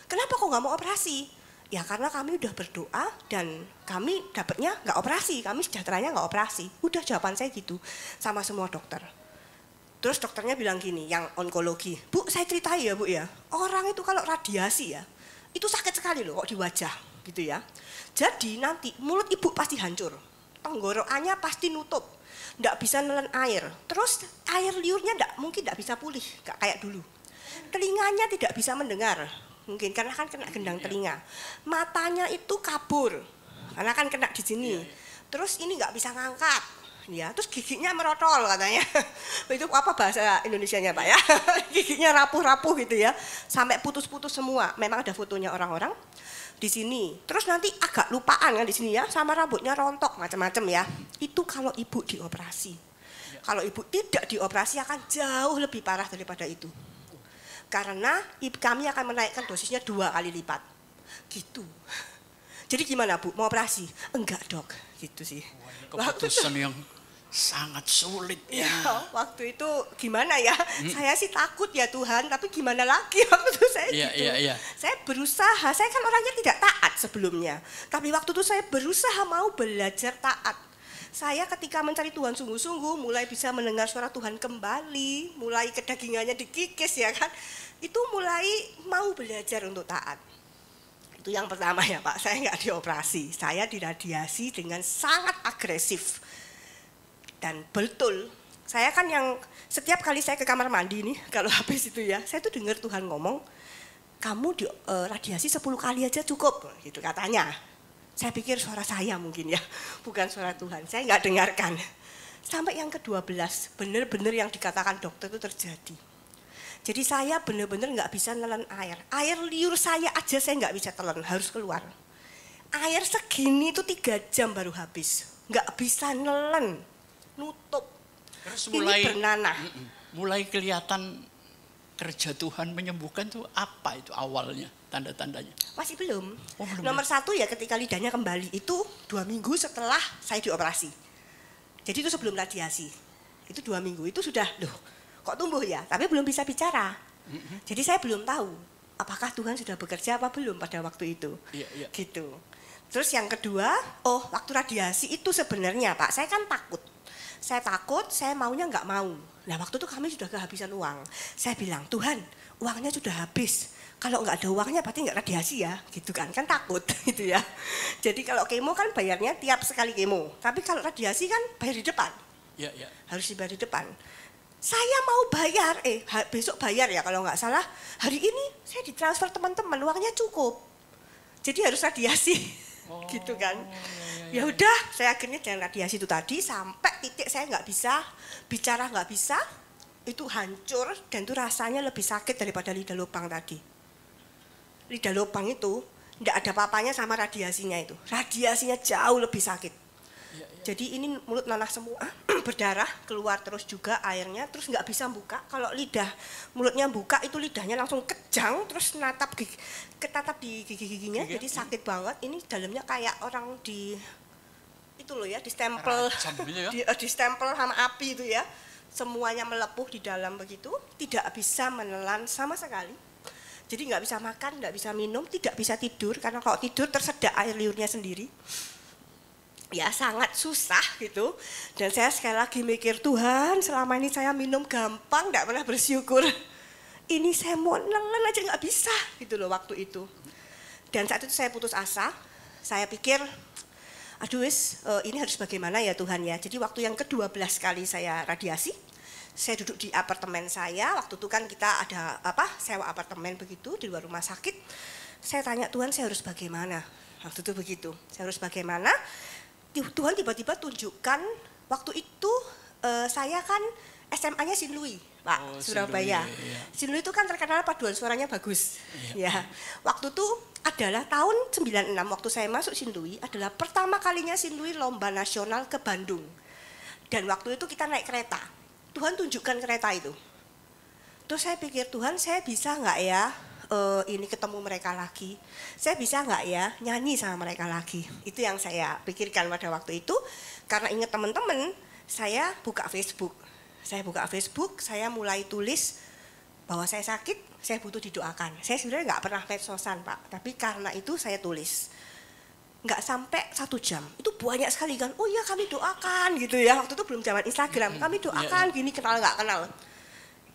Kenapa kok nggak mau operasi? Ya karena kami udah berdoa dan kami dapatnya nggak operasi, kami sejahteranya nggak operasi. Udah jawaban saya gitu sama semua dokter. Terus dokternya bilang gini, yang onkologi, Bu saya ceritain ya Bu ya, orang itu kalau radiasi ya, itu sakit sekali loh kok di wajah gitu ya. Jadi nanti mulut ibu pasti hancur, tenggorokannya pasti nutup, nggak bisa nelen air. Terus air liurnya mungkin nggak bisa pulih, nggak kayak dulu. Telinganya tidak bisa mendengar, mungkin karena kan kena gendang telinga. Matanya itu kabur, karena kan kena di sini. Terus ini nggak bisa ngangkat, ya. Terus giginya merotol katanya. Itu apa bahasa Indonesianya Pak ya? Giginya rapuh-rapuh gitu ya, sampai putus-putus semua. Memang ada fotonya orang-orang di sini. Terus nanti agak lupaan kan di sini ya, sama rambutnya rontok macam-macam ya. Itu kalau ibu dioperasi. Kalau ibu tidak dioperasi akan jauh lebih parah daripada itu. Karena kami akan menaikkan dosisnya 2 kali lipat. Gitu. Jadi gimana Bu, mau operasi? Enggak Dok, gitu sih. Keputusan yang sangat sulit ya. Waktu itu gimana ya, saya sih takut ya Tuhan, tapi gimana lagi waktu itu saya gitu. Saya berusaha, saya kan orangnya tidak taat sebelumnya. Tapi waktu itu saya berusaha mau belajar taat. Saya ketika mencari Tuhan sungguh-sungguh, mulai bisa mendengar suara Tuhan kembali, mulai kedagingannya dikikis ya kan. Itu mulai mau belajar untuk taat. Itu yang pertama ya Pak, saya nggak dioperasi, saya diradiasi dengan sangat agresif. Dan betul, saya kan yang setiap kali saya ke kamar mandi nih, kalau habis itu ya, saya tuh dengar Tuhan ngomong, kamu di radiasi 10 kali aja cukup, gitu katanya. Saya pikir suara saya mungkin ya, bukan suara Tuhan, saya nggak dengarkan. Sampai yang ke-12, benar-benar yang dikatakan dokter itu terjadi. Jadi saya benar-benar nggak bisa nelen air. Air liur saya aja saya nggak bisa telan, harus keluar. Air segini itu 3 jam baru habis, nggak bisa nelen, nutup. Terus ini bernanah. mulai kelihatan kerja Tuhan menyembuhkan tuh apa itu awalnya, tanda-tandanya? Masih belum. Oh, belum. Nomor 1 ya ketika lidahnya kembali itu 2 minggu setelah saya dioperasi. Jadi itu sebelum radiasi. Itu 2 minggu itu sudah, loh kok tumbuh ya? Tapi belum bisa bicara. Jadi saya belum tahu apakah Tuhan sudah bekerja apa belum pada waktu itu. Iya. Gitu. Terus yang kedua, waktu radiasi itu sebenarnya Pak, saya kan takut. Saya takut, saya maunya nggak mau. Nah waktu itu kami sudah kehabisan uang. Saya bilang, Tuhan uangnya sudah habis. Kalau nggak ada uangnya berarti nggak radiasi ya, gitu kan takut gitu ya. Jadi kalau kemo kan bayarnya tiap sekali kemo. Tapi kalau radiasi kan bayar di depan. Iya. Harus dibayar di depan. Saya mau bayar, besok bayar ya kalau nggak salah. Hari ini saya ditransfer teman-teman, uangnya cukup. Jadi harus radiasi, gitu kan. Ya udah, saya akhirnya dengan radiasi itu tadi sampai titik saya nggak bisa bicara, nggak bisa, itu hancur dan itu rasanya lebih sakit daripada lidah lubang tadi. Lidah lubang itu nggak ada apa-apanya sama radiasinya itu. Radiasinya jauh lebih sakit. Jadi ini mulut nanah semua, berdarah, keluar terus juga airnya, terus nggak bisa buka. Kalau lidah mulutnya buka itu lidahnya langsung kejang, terus ketatap di gigi-giginya, jadi sakit banget. Ini dalamnya kayak orang di itu loh ya, di stempel, di stempel sama api itu ya. Semuanya melepuh di dalam begitu, tidak bisa menelan sama sekali. Jadi nggak bisa makan, nggak bisa minum, tidak bisa tidur karena kalau tidur tersedak air liurnya sendiri. Ya sangat susah gitu. Dan saya sekali lagi mikir, Tuhan selama ini saya minum gampang, nggak pernah bersyukur. Ini saya mau nelen aja nggak bisa gitu loh waktu itu. Dan saat itu saya putus asa, saya pikir, aduh ini harus bagaimana ya Tuhan ya. Jadi waktu yang ke-12 kali saya radiasi, saya duduk di apartemen saya, waktu itu kan kita ada sewa apartemen begitu di luar rumah sakit. Saya tanya Tuhan saya harus bagaimana, waktu itu begitu, saya harus bagaimana. Tuhan tiba-tiba tunjukkan, waktu itu saya kan SMA-nya Sinlui, Pak, Surabaya. Sinlui itu kan terkenal paduan suaranya bagus. Ya. Waktu itu adalah tahun 96, waktu saya masuk Sinlui, adalah pertama kalinya Sinlui lomba nasional ke Bandung. Dan waktu itu kita naik kereta, Tuhan tunjukkan kereta itu. Terus saya pikir, Tuhan saya bisa nggak ya ini ketemu mereka lagi, saya bisa nggak ya nyanyi sama mereka lagi. Itu yang saya pikirkan pada waktu itu, karena ingat teman-teman, saya buka Facebook, saya mulai tulis bahwa saya sakit, saya butuh didoakan. Saya sebenarnya nggak pernah medsosan Pak, tapi karena itu saya tulis. Nggak sampai 1 jam, itu banyak sekali kan, oh iya kami doakan gitu ya, waktu itu belum zaman Instagram, kami doakan gini, kenal nggak kenal.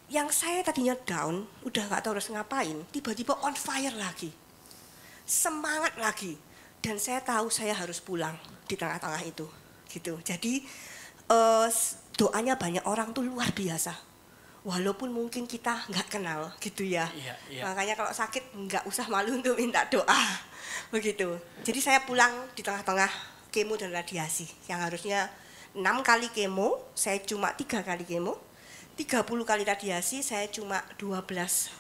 Yang saya tadinya down, udah nggak tahu harus ngapain, tiba-tiba on fire lagi, semangat lagi, dan saya tahu saya harus pulang di tengah-tengah itu, gitu. Jadi doanya banyak orang tuh luar biasa, walaupun mungkin kita nggak kenal, gitu ya. Makanya kalau sakit nggak usah malu untuk minta doa, begitu. Jadi saya pulang di tengah-tengah kemo dan radiasi, yang harusnya 6 kali kemo, saya cuma 3 kali kemo. 30 kali radiasi, saya cuma 12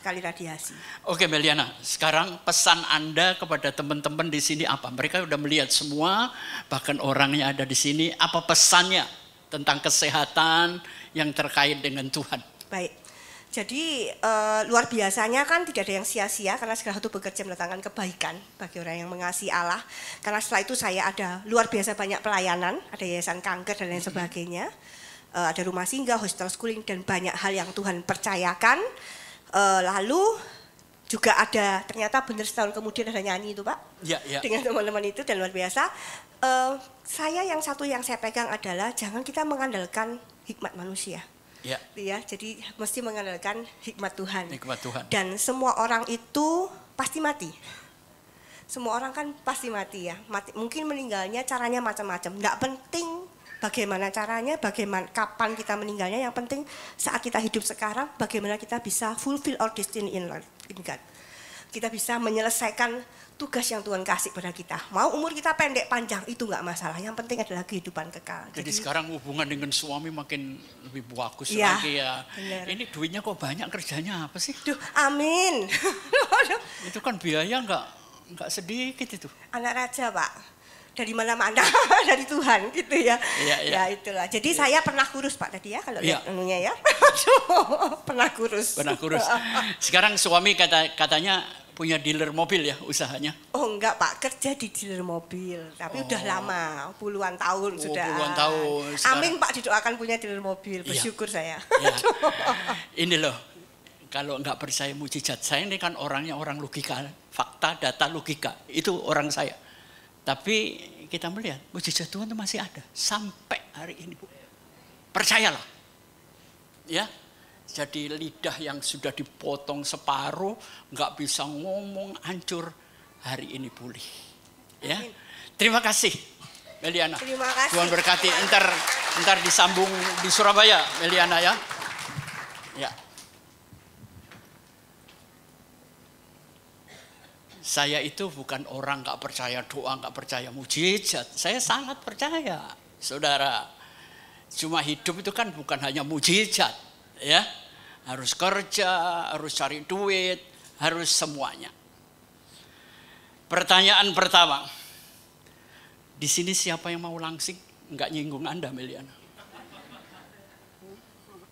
kali radiasi. Oke Meliana, sekarang pesan Anda kepada teman-teman di sini apa? Mereka sudah melihat semua, bahkan orangnya ada di sini. Apa pesannya tentang kesehatan yang terkait dengan Tuhan? Baik, jadi luar biasanya kan tidak ada yang sia-sia karena segala sesuatu bekerja mendatangkan kebaikan bagi orang yang mengasihi Allah. Karena setelah itu saya ada luar biasa banyak pelayanan, ada yayasan kanker dan lain sebagainya. Ada rumah singgah, hostel schooling, dan banyak hal yang Tuhan percayakan. Lalu juga ada, ternyata benar setahun kemudian ada nyanyi itu Pak, dengan teman-teman itu, dan luar biasa. Saya yang satu yang saya pegang adalah jangan kita mengandalkan hikmat manusia. Ya, jadi mesti mengandalkan hikmat Tuhan. Dan semua orang itu pasti mati. Semua orang kan pasti mati ya. Mungkin meninggalnya caranya macam-macam. Nggak penting bagaimana caranya, bagaimana kapan kita meninggalnya, yang penting saat kita hidup sekarang bagaimana kita bisa fulfill our destiny in life, in God. Kita bisa menyelesaikan tugas yang Tuhan kasih pada kita. Mau umur kita pendek panjang itu nggak masalah, yang penting adalah kehidupan kekal. Jadi sekarang hubungan dengan suami makin lebih bagus lagi ya. Bener. Ini duitnya kok banyak, kerjanya apa sih? Duh, amin. Itu kan biaya nggak sedikit itu. Anak raja Pak. dari mana-mana dari Tuhan gitu ya. Iya. Ya itulah. Jadi saya pernah kurus Pak tadi ya kalau Iya. lihat anunya ya. Pernah kurus. Pernah kurus. Sekarang suami katanya punya dealer mobil ya usahanya. Oh enggak Pak, kerja di dealer mobil. Tapi udah lama, puluhan tahun sudah. Puluhan tahun. Amin Pak, didoakan punya dealer mobil. Bersyukur saya. Ya. Ini loh, kalau nggak percaya mujizat, saya ini kan orangnya orang logika, fakta, data, logika. Itu orang saya. Tapi kita melihat mujizat Tuhan itu masih ada sampai hari ini, Bu. Percayalah. Ya. Jadi lidah yang sudah dipotong separuh, nggak bisa ngomong, hancur, hari ini pulih. Ya. Terima kasih, Meliana. Terima kasih. Tuhan berkati. Ntar disambung di Surabaya, Meliana ya. Ya. Saya itu bukan orang nggak percaya doa, nggak percaya mujizat. Saya sangat percaya, saudara. Cuma hidup itu kan bukan hanya mujizat, ya. Harus kerja, harus cari duit, harus semuanya. Pertanyaan pertama, di sini siapa yang mau langsing? Nggak nyinggung Anda, Meliana.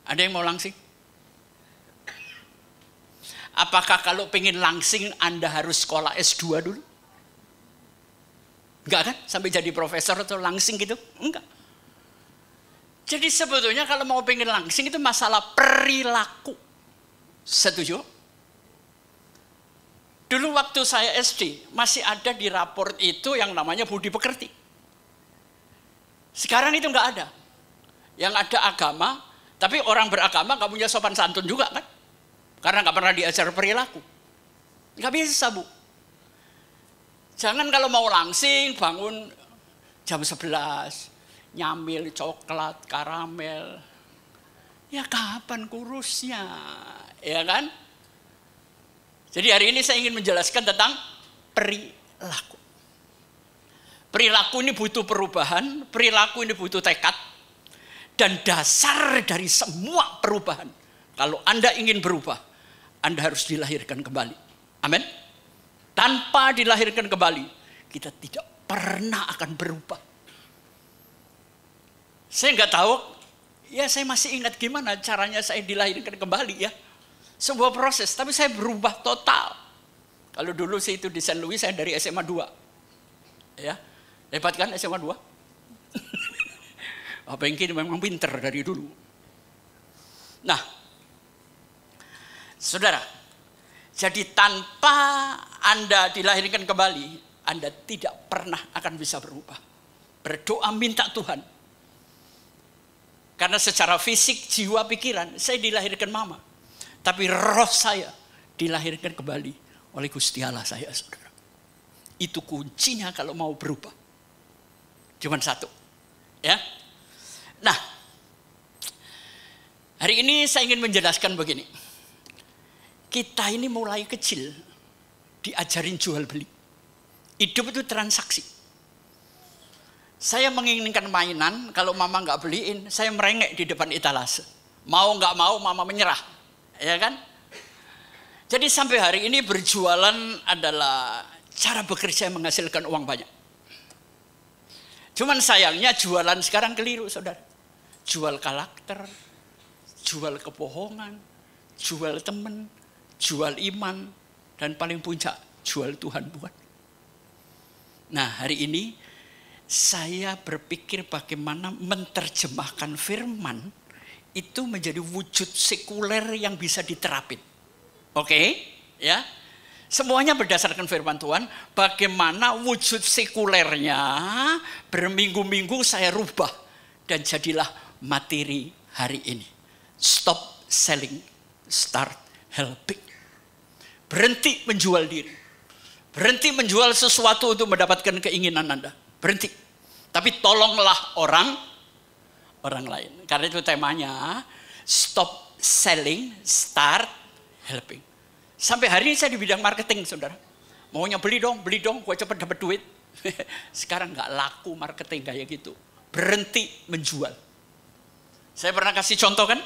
Ada yang mau langsing? Apakah kalau pengen langsing Anda harus sekolah S2 dulu? Enggak kan? Sampai jadi profesor atau langsing gitu? Enggak. Jadi sebetulnya kalau mau pengen langsing itu masalah perilaku. Setuju? Dulu waktu saya SD masih ada di raport itu yang namanya budi pekerti. Sekarang itu enggak ada. Yang ada agama, tapi orang beragama enggak punya sopan santun juga kan? Karena nggak pernah diajar perilaku. Nggak bisa, Bu. Jangan kalau mau langsing bangun jam 11, nyamil coklat, karamel. Ya kapan kurusnya? Ya kan? Jadi hari ini saya ingin menjelaskan tentang perilaku. Perilaku ini butuh perubahan, perilaku ini butuh tekad. Dan dasar dari semua perubahan. Kalau Anda ingin berubah, Anda harus dilahirkan kembali. Amin. Tanpa dilahirkan kembali, kita tidak pernah akan berubah. Saya nggak tahu, ya saya masih ingat gimana caranya saya dilahirkan kembali ya. Sebuah proses, tapi saya berubah total. Kalau dulu saya itu di St. Louis, saya dari SMA 2. Ya, hebat kan SMA 2? Apa yang kini memang pinter dari dulu. Nah, saudara, jadi tanpa Anda dilahirkan kembali, Anda tidak pernah akan bisa berubah. Berdoa minta Tuhan. Karena secara fisik, jiwa, pikiran, saya dilahirkan mama. Tapi roh saya dilahirkan kembali oleh Gusti Allah saya, saudara. Itu kuncinya kalau mau berubah. Cuman satu. Ya. Nah, hari ini saya ingin menjelaskan begini. Kita ini mulai kecil diajarin jual beli. Hidup itu transaksi. Saya menginginkan mainan, kalau mama nggak beliin, saya merengek di depan etalase. Mau nggak mau, mama menyerah, ya kan? Jadi sampai hari ini berjualan adalah cara bekerja yang menghasilkan uang banyak. Cuman sayangnya jualan sekarang keliru, saudara. Jual karakter, jual kebohongan, jual teman, jual iman, dan paling puncak, jual Tuhan buat. Nah, hari ini saya berpikir bagaimana menerjemahkan firman itu menjadi wujud sekuler yang bisa diterapin. Oke, ya. Semuanya berdasarkan firman Tuhan, bagaimana wujud sekulernya berminggu-minggu saya rubah dan jadilah materi hari ini. Stop selling, start helping. Berhenti menjual diri. Berhenti menjual sesuatu untuk mendapatkan keinginan Anda. Berhenti. Tapi tolonglah orang lain. Karena itu temanya stop selling, start helping. Sampai hari ini saya di bidang marketing, saudara. Maunya beli dong, gue cepet dapat duit. Sekarang nggak laku marketing kayak gitu. Berhenti menjual. Saya pernah kasih contoh kan,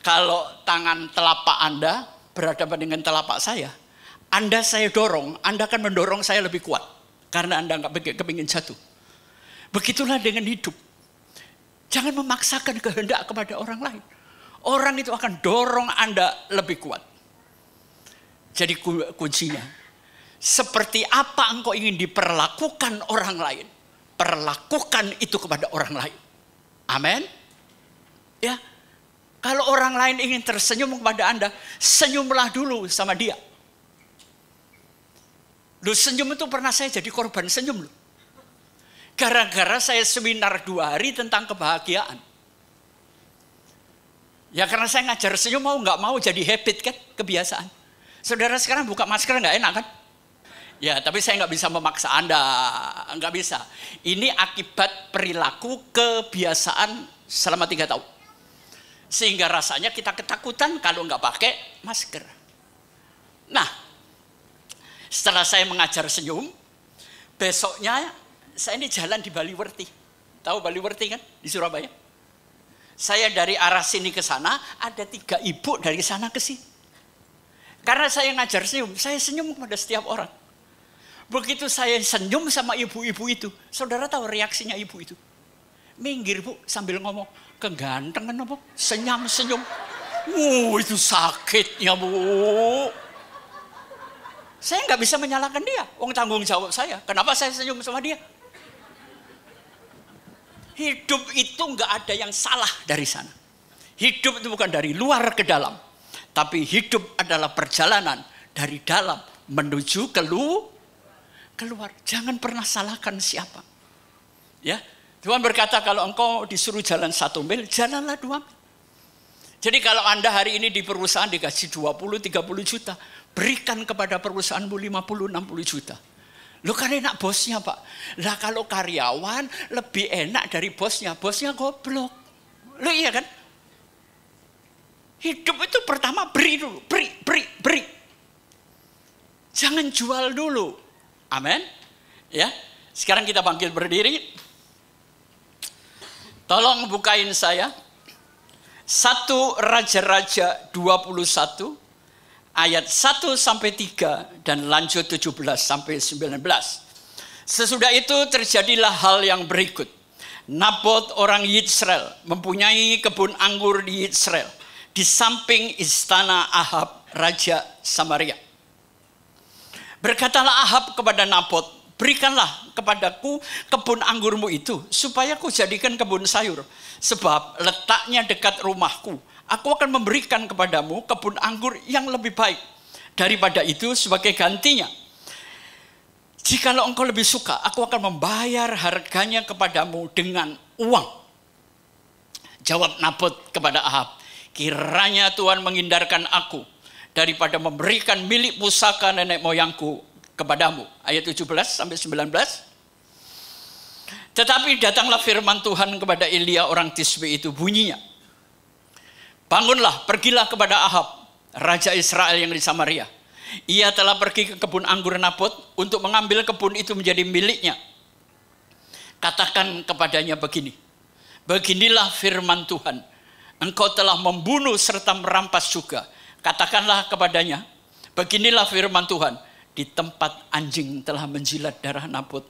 kalau tangan telapak Anda berhadapan dengan telapak saya Anda saya dorong, Anda akan mendorong saya lebih kuat. karena Anda nggak kepingin jatuh. Begitulah dengan hidup. Jangan memaksakan kehendak kepada orang lain. Orang itu akan dorong Anda lebih kuat. Jadi kuncinya, seperti apa engkau ingin diperlakukan orang lain, perlakukan itu kepada orang lain. Amin. Ya, kalau orang lain ingin tersenyum kepada Anda, senyumlah dulu sama dia. Loh, senyum itu pernah saya jadi korban senyum loh. Gara-gara saya seminar 2 hari tentang kebahagiaan. Ya karena saya ngajar senyum, mau nggak mau jadi habit kan, kebiasaan. Saudara sekarang buka masker nggak enak kan? Ya tapi saya nggak bisa memaksa Anda, nggak bisa. Ini akibat perilaku kebiasaan selama 3 tahun. Sehingga rasanya kita ketakutan kalau nggak pakai masker. Nah, setelah saya mengajar senyum, besoknya saya ini jalan di Baliwerti. Tahu Baliwerti kan? Di Surabaya. Saya dari arah sini ke sana, ada 3 ibu dari sana ke sini. Karena saya ngajar senyum, saya senyum kepada setiap orang. Begitu saya senyum sama ibu-ibu itu, saudara tahu reaksinya ibu itu? Minggir bu, sambil ngomong, kegantengan apa? Senyum-senyum. Itu sakitnya bu. Saya nggak bisa menyalahkan dia, wong tanggung jawab saya. Kenapa saya senyum sama dia? Hidup itu nggak ada yang salah dari sana. Hidup itu bukan dari luar ke dalam, tapi hidup adalah perjalanan dari dalam menuju keluar. Jangan pernah salahkan siapa. Ya, Tuhan berkata kalau engkau disuruh jalan 1 mil, jalanlah 2 mil. Jadi kalau Anda hari ini di perusahaan dikasih 20-30 juta, berikan kepada perusahaanmu 50-60 juta. Loh kan enak bosnya Pak. Lah kalau karyawan lebih enak dari bosnya. Bosnya goblok. Loh iya kan? Hidup itu pertama beri dulu. Beri. Jangan jual dulu. Amin. Ya. Sekarang kita bangkit berdiri. Tolong bukain saya. 1 Raja-Raja 21. Ayat 1-3 dan lanjut 17-19. Sesudah itu terjadilah hal yang berikut. Nabot orang Yisrael mempunyai kebun anggur di Yisrael, di samping istana Ahab, Raja Samaria. Berkatalah Ahab kepada Nabot, berikanlah kepadaku kebun anggurmu itu, supaya ku jadikan kebun sayur. Sebab letaknya dekat rumahku. Aku akan memberikan kepadamu kebun anggur yang lebih baik. Daripada itu sebagai gantinya, jikalau engkau lebih suka, aku akan membayar harganya kepadamu dengan uang. Jawab Nabot kepada Ahab, kiranya Tuhan menghindarkan aku daripada memberikan milik pusaka nenek moyangku kepadamu. Ayat 17-19. Tetapi datanglah firman Tuhan kepada Elia orang Tisbe itu, bunyinya, bangunlah, pergilah kepada Ahab, Raja Israel yang di Samaria. Ia telah pergi ke kebun anggur Nabot untuk mengambil kebun itu menjadi miliknya. Katakan kepadanya begini, beginilah firman Tuhan, engkau telah membunuh serta merampas juga. Katakanlah kepadanya, beginilah firman Tuhan, di tempat anjing telah menjilat darah Nabot,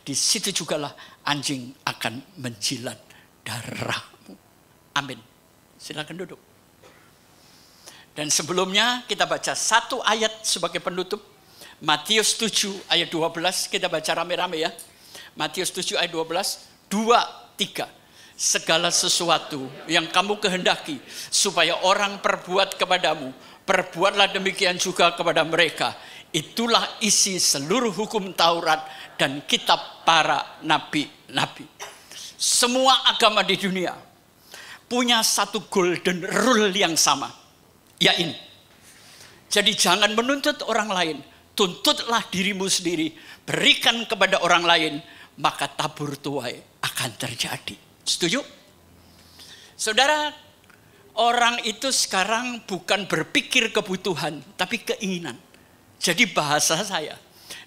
di situ jugalah anjing akan menjilat darahmu. Amin. Silakan duduk. Dan sebelumnya kita baca 1 ayat sebagai penutup. Matius 7 ayat 12. Kita baca rame-rame ya. Matius 7 ayat 12. 2, 3. Segala sesuatu yang kamu kehendaki supaya orang perbuat kepadamu, perbuatlah demikian juga kepada mereka. Itulah isi seluruh hukum Taurat dan kitab para nabi-nabi. Semua agama di dunia punya satu golden rule yang sama, ya ini. Jadi jangan menuntut orang lain, tuntutlah dirimu sendiri, berikan kepada orang lain, maka tabur tuai akan terjadi. Setuju? Saudara, orang itu sekarang bukan berpikir kebutuhan, tapi keinginan. Jadi bahasa saya,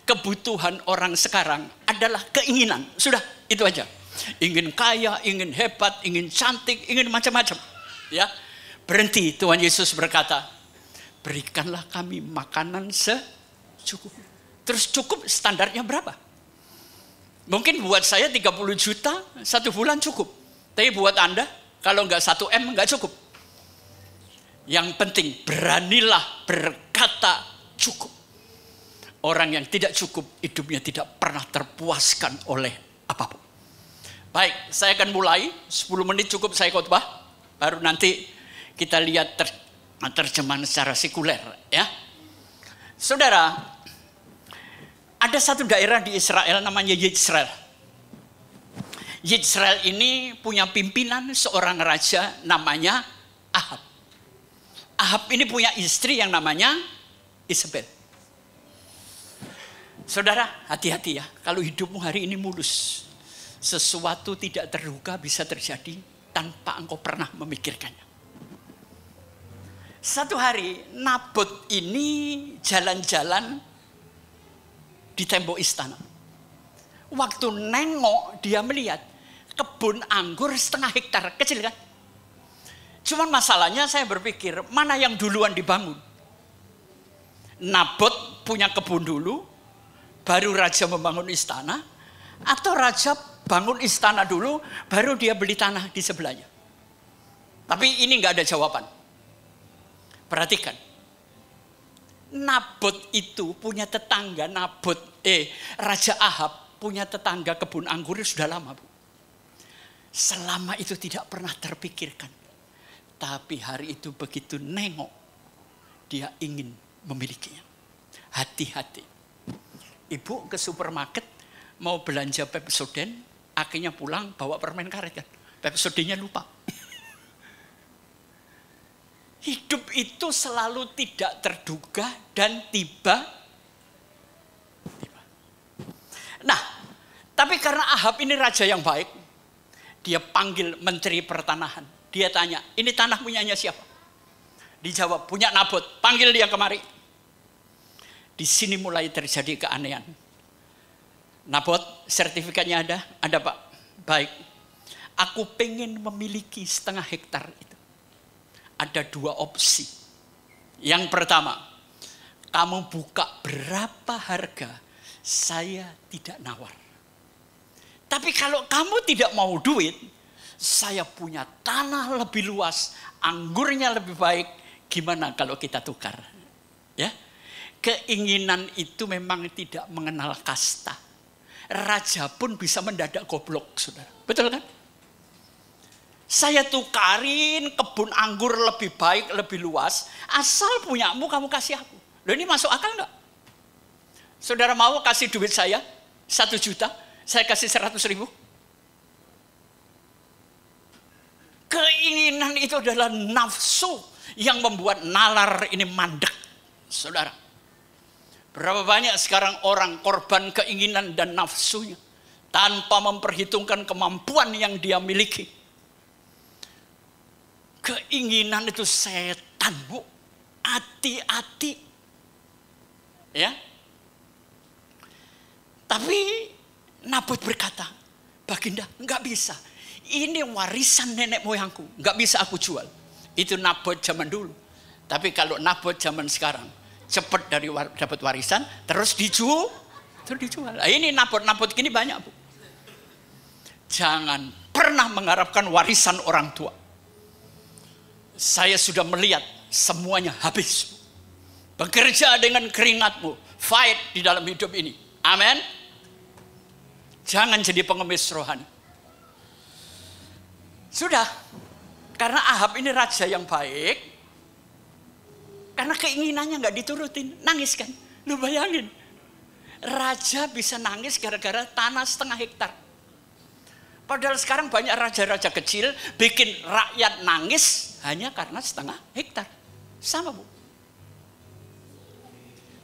kebutuhan orang sekarang adalah keinginan. Sudah, itu aja. Ingin kaya, ingin hebat, ingin cantik, ingin macam-macam. Ya, berhenti. Tuhan Yesus berkata, berikanlah kami makanan secukupnya. Terus cukup standarnya berapa? Mungkin buat saya 30 juta 1 bulan cukup. Tapi buat Anda, kalau nggak 1 M nggak cukup. Yang penting beranilah berkata cukup. Orang yang tidak cukup, hidupnya tidak pernah terpuaskan oleh apapun. Baik, saya akan mulai. 10 menit cukup saya khotbah. Baru nanti kita lihat terjemahan secara sekuler. Ya, saudara, ada satu daerah di Israel namanya Yisrael. Yisrael ini punya pimpinan seorang raja namanya Ahab. Ahab ini punya istri yang namanya Isabel. Saudara, hati-hati ya. Kalau hidupmu hari ini mulus, sesuatu tidak terduga bisa terjadi tanpa engkau pernah memikirkannya. Satu hari Nabot ini jalan-jalan di tembok istana. Waktu nengok dia melihat kebun anggur 1/2 hektar, kecil kan? Cuman masalahnya saya berpikir mana yang duluan dibangun? Nabot punya kebun dulu, baru raja membangun istana, atau raja bangun istana dulu, baru dia beli tanah di sebelahnya. Tapi ini nggak ada jawaban. Perhatikan, Nabot itu punya tetangga, Raja Ahab punya tetangga kebun anggur sudah lama, Bu. Selama itu tidak pernah terpikirkan. Tapi hari itu begitu nengok, dia ingin memilikinya. Hati-hati. Ibu ke supermarket mau belanja Pepsodent, akhirnya pulang bawa permen karet kan. Pepsodentnya lupa. Hidup itu selalu tidak terduga dan tiba-tiba. Nah, tapi karena Ahab ini raja yang baik, dia panggil menteri pertanahan. Dia tanya, ini tanah punyanya siapa? Dijawab, punya Nabot. Panggil dia kemari. Di sini mulai terjadi keanehan. Nabot, sertifikatnya ada? Ada, Pak. Baik. Aku pengen memiliki 1/2 hektar itu. Ada 2 opsi. Yang pertama, kamu buka berapa harga, saya tidak nawar. Tapi kalau kamu tidak mau duit, saya punya tanah lebih luas, anggurnya lebih baik, gimana kalau kita tukar? Ya, keinginan itu memang tidak mengenal kasta. Raja pun bisa mendadak goblok, saudara. Betul kan? Saya tukarin kebun anggur lebih baik, lebih luas, asal punyamu kamu kasih aku. Loh, ini masuk akal enggak? Saudara mau kasih duit saya 1 juta, saya kasih 100.000? Keinginan itu adalah nafsu yang membuat nalar ini mandek, saudara. Berapa banyak sekarang orang korban keinginan dan nafsunya tanpa memperhitungkan kemampuan yang dia miliki. Keinginan itu setan, Bu. Hati-hati. Ya. Tapi Nabot berkata, Baginda, enggak bisa. Ini warisan nenek moyangku, enggak bisa aku jual. Itu Nabot zaman dulu. Tapi kalau Nabot zaman sekarang, cepat dari dapat warisan, terus dijual. Nah, ini Nabot gini banyak, Bu. Jangan pernah mengharapkan warisan orang tua. Saya sudah melihat semuanya habis. Bekerja dengan keringatmu, fight di dalam hidup ini. Amin. Jangan jadi pengemis rohani. Sudah, karena Ahab ini raja yang baik, karena keinginannya nggak diturutin, nangis kan? Lu bayangin, raja bisa nangis gara-gara tanah 1/2 hektar. Padahal sekarang banyak raja-raja kecil bikin rakyat nangis hanya karena 1/2 hektar. Sama, Bu.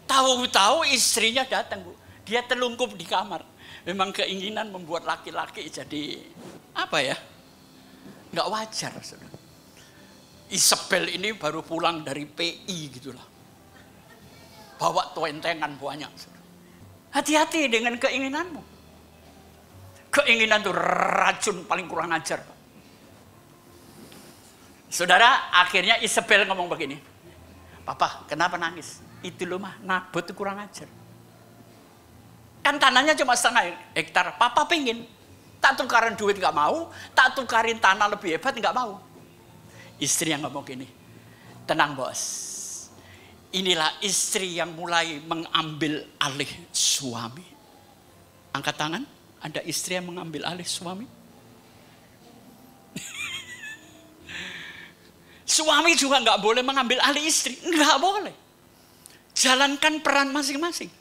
Tahu-tahu istrinya datang, Bu. Dia telungkup di kamar. Memang keinginan membuat laki-laki jadi apa ya? Nggak wajar, saudara. Isabel ini baru pulang dari PI gitulah. Bawa tuentengan banyak. Hati-hati dengan keinginanmu. Keinginan itu racun paling kurang ajar, Pak. Saudara, akhirnya Isabel ngomong begini. Papa, kenapa nangis? Itu loh mah, Nabot itu kurang ajar. Kan tanahnya cuma 1,5 hektar. Papa pengen, tak tukarin duit nggak mau, tak tukarin tanah lebih hebat nggak mau. Istri yang ngomong gini, tenang bos. Inilah istri yang mulai mengambil alih suami. Angkat tangan, ada istri yang mengambil alih suami? Suami juga nggak boleh mengambil alih istri, nggak boleh. Jalankan peran masing-masing.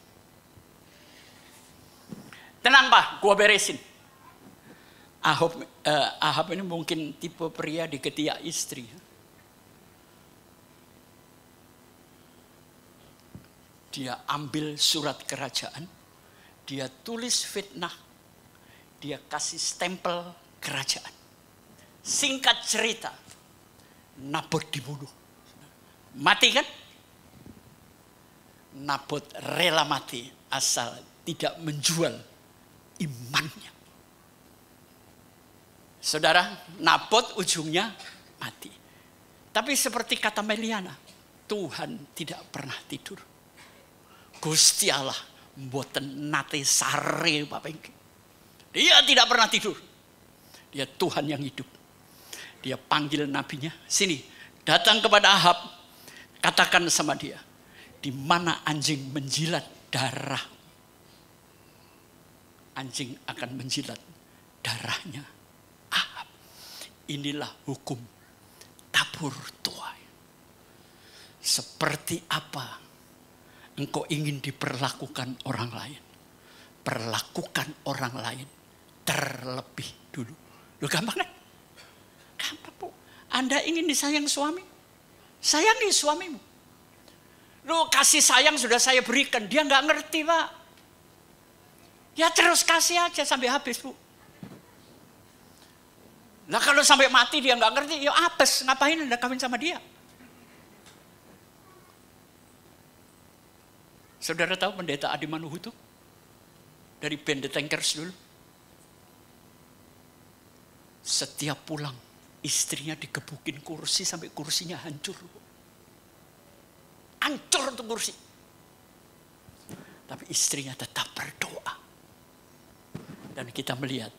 Tenang Pak, gua beresin. Ahab ini mungkin tipe pria di ketiak istri. Dia ambil surat kerajaan, dia tulis fitnah, dia kasih stempel kerajaan. Singkat cerita, Nabot dibunuh. Mati kan? Nabot rela mati asal tidak menjual imannya. Saudara, Nabot ujungnya mati. Tapi seperti kata Meliana, Tuhan tidak pernah tidur. Gusti Allah mboten nate sare Pak Pengki. Dia tidak pernah tidur. Dia Tuhan yang hidup. Dia panggil nabinya, sini, datang kepada Ahab, katakan sama dia, di mana anjing menjilat darah, anjing akan menjilat darahnya Ahab. Inilah hukum tabur tuai. Seperti apa engkau ingin diperlakukan orang lain, perlakukan orang lain terlebih dulu. Lu gampang kan? Gampang Bu. Anda ingin disayang suami? Sayangi suamimu. Lu kasih sayang sudah saya berikan, dia nggak ngerti Pak. Ya terus kasih aja sampai habis Bu. Nah kalau sampai mati dia nggak ngerti, ya apes, ngapain Anda kawin sama dia? Saudara tahu pendeta Adi Manuhutu? Dari band The Tankers dulu. Setiap pulang, istrinya digebukin kursi sampai kursinya hancur. Hancur tuh kursi. Tapi istrinya tetap berdoa. Dan kita melihat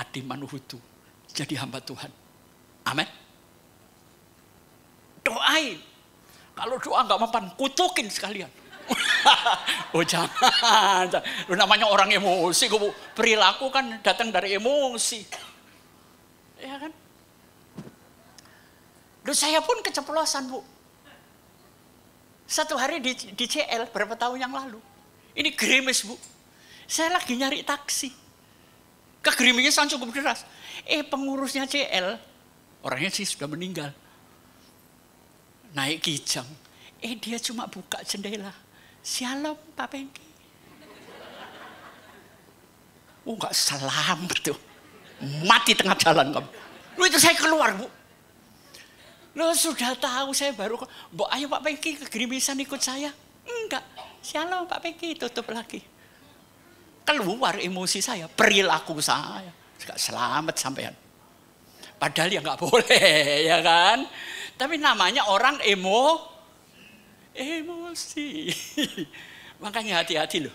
Adi Manuhutu jadi hamba Tuhan. Amin. Doain. Kalau doa nggak mempan, kutukin sekalian. Oh jangan. Lu namanya orang emosi, perilaku kan datang dari emosi. Ya kan? Duh, saya pun keceplosan Bu. Satu hari di CL berapa tahun yang lalu. Ini gerimis Bu. Saya lagi nyari taksi. Kegerimisan cukup deras. Pengurusnya CL, orangnya sih sudah meninggal. Naik kijang. Dia cuma buka jendela. Shalom Pak Pengki. Enggak selamat tuh. Mati tengah jalan kamu. Lu itu saya keluar Bu. Lo sudah tahu saya baru, ayo Pak Pengki kegerimisan ikut saya. Enggak, shalom Pak Pengki, tutup lagi. Keluar emosi saya, perilaku saya. Enggak selamat sampean. Padahal ya nggak boleh, ya kan? Tapi namanya orang emosi. Makanya hati-hati loh.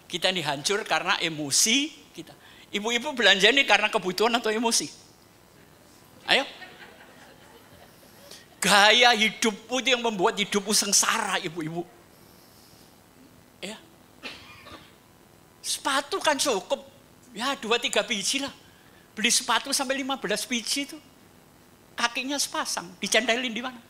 Kita ini hancur karena emosi kita. Ibu-ibu belanja ini karena kebutuhan atau emosi? Ayo. Gaya hidupmu itu yang membuat hidupmu sengsara, ibu-ibu. Ya. Sepatu kan cukup. Ya 2-3 biji lah. Beli sepatu sampai 15 biji itu. Kakinya sepasang. Dicendelin di mana?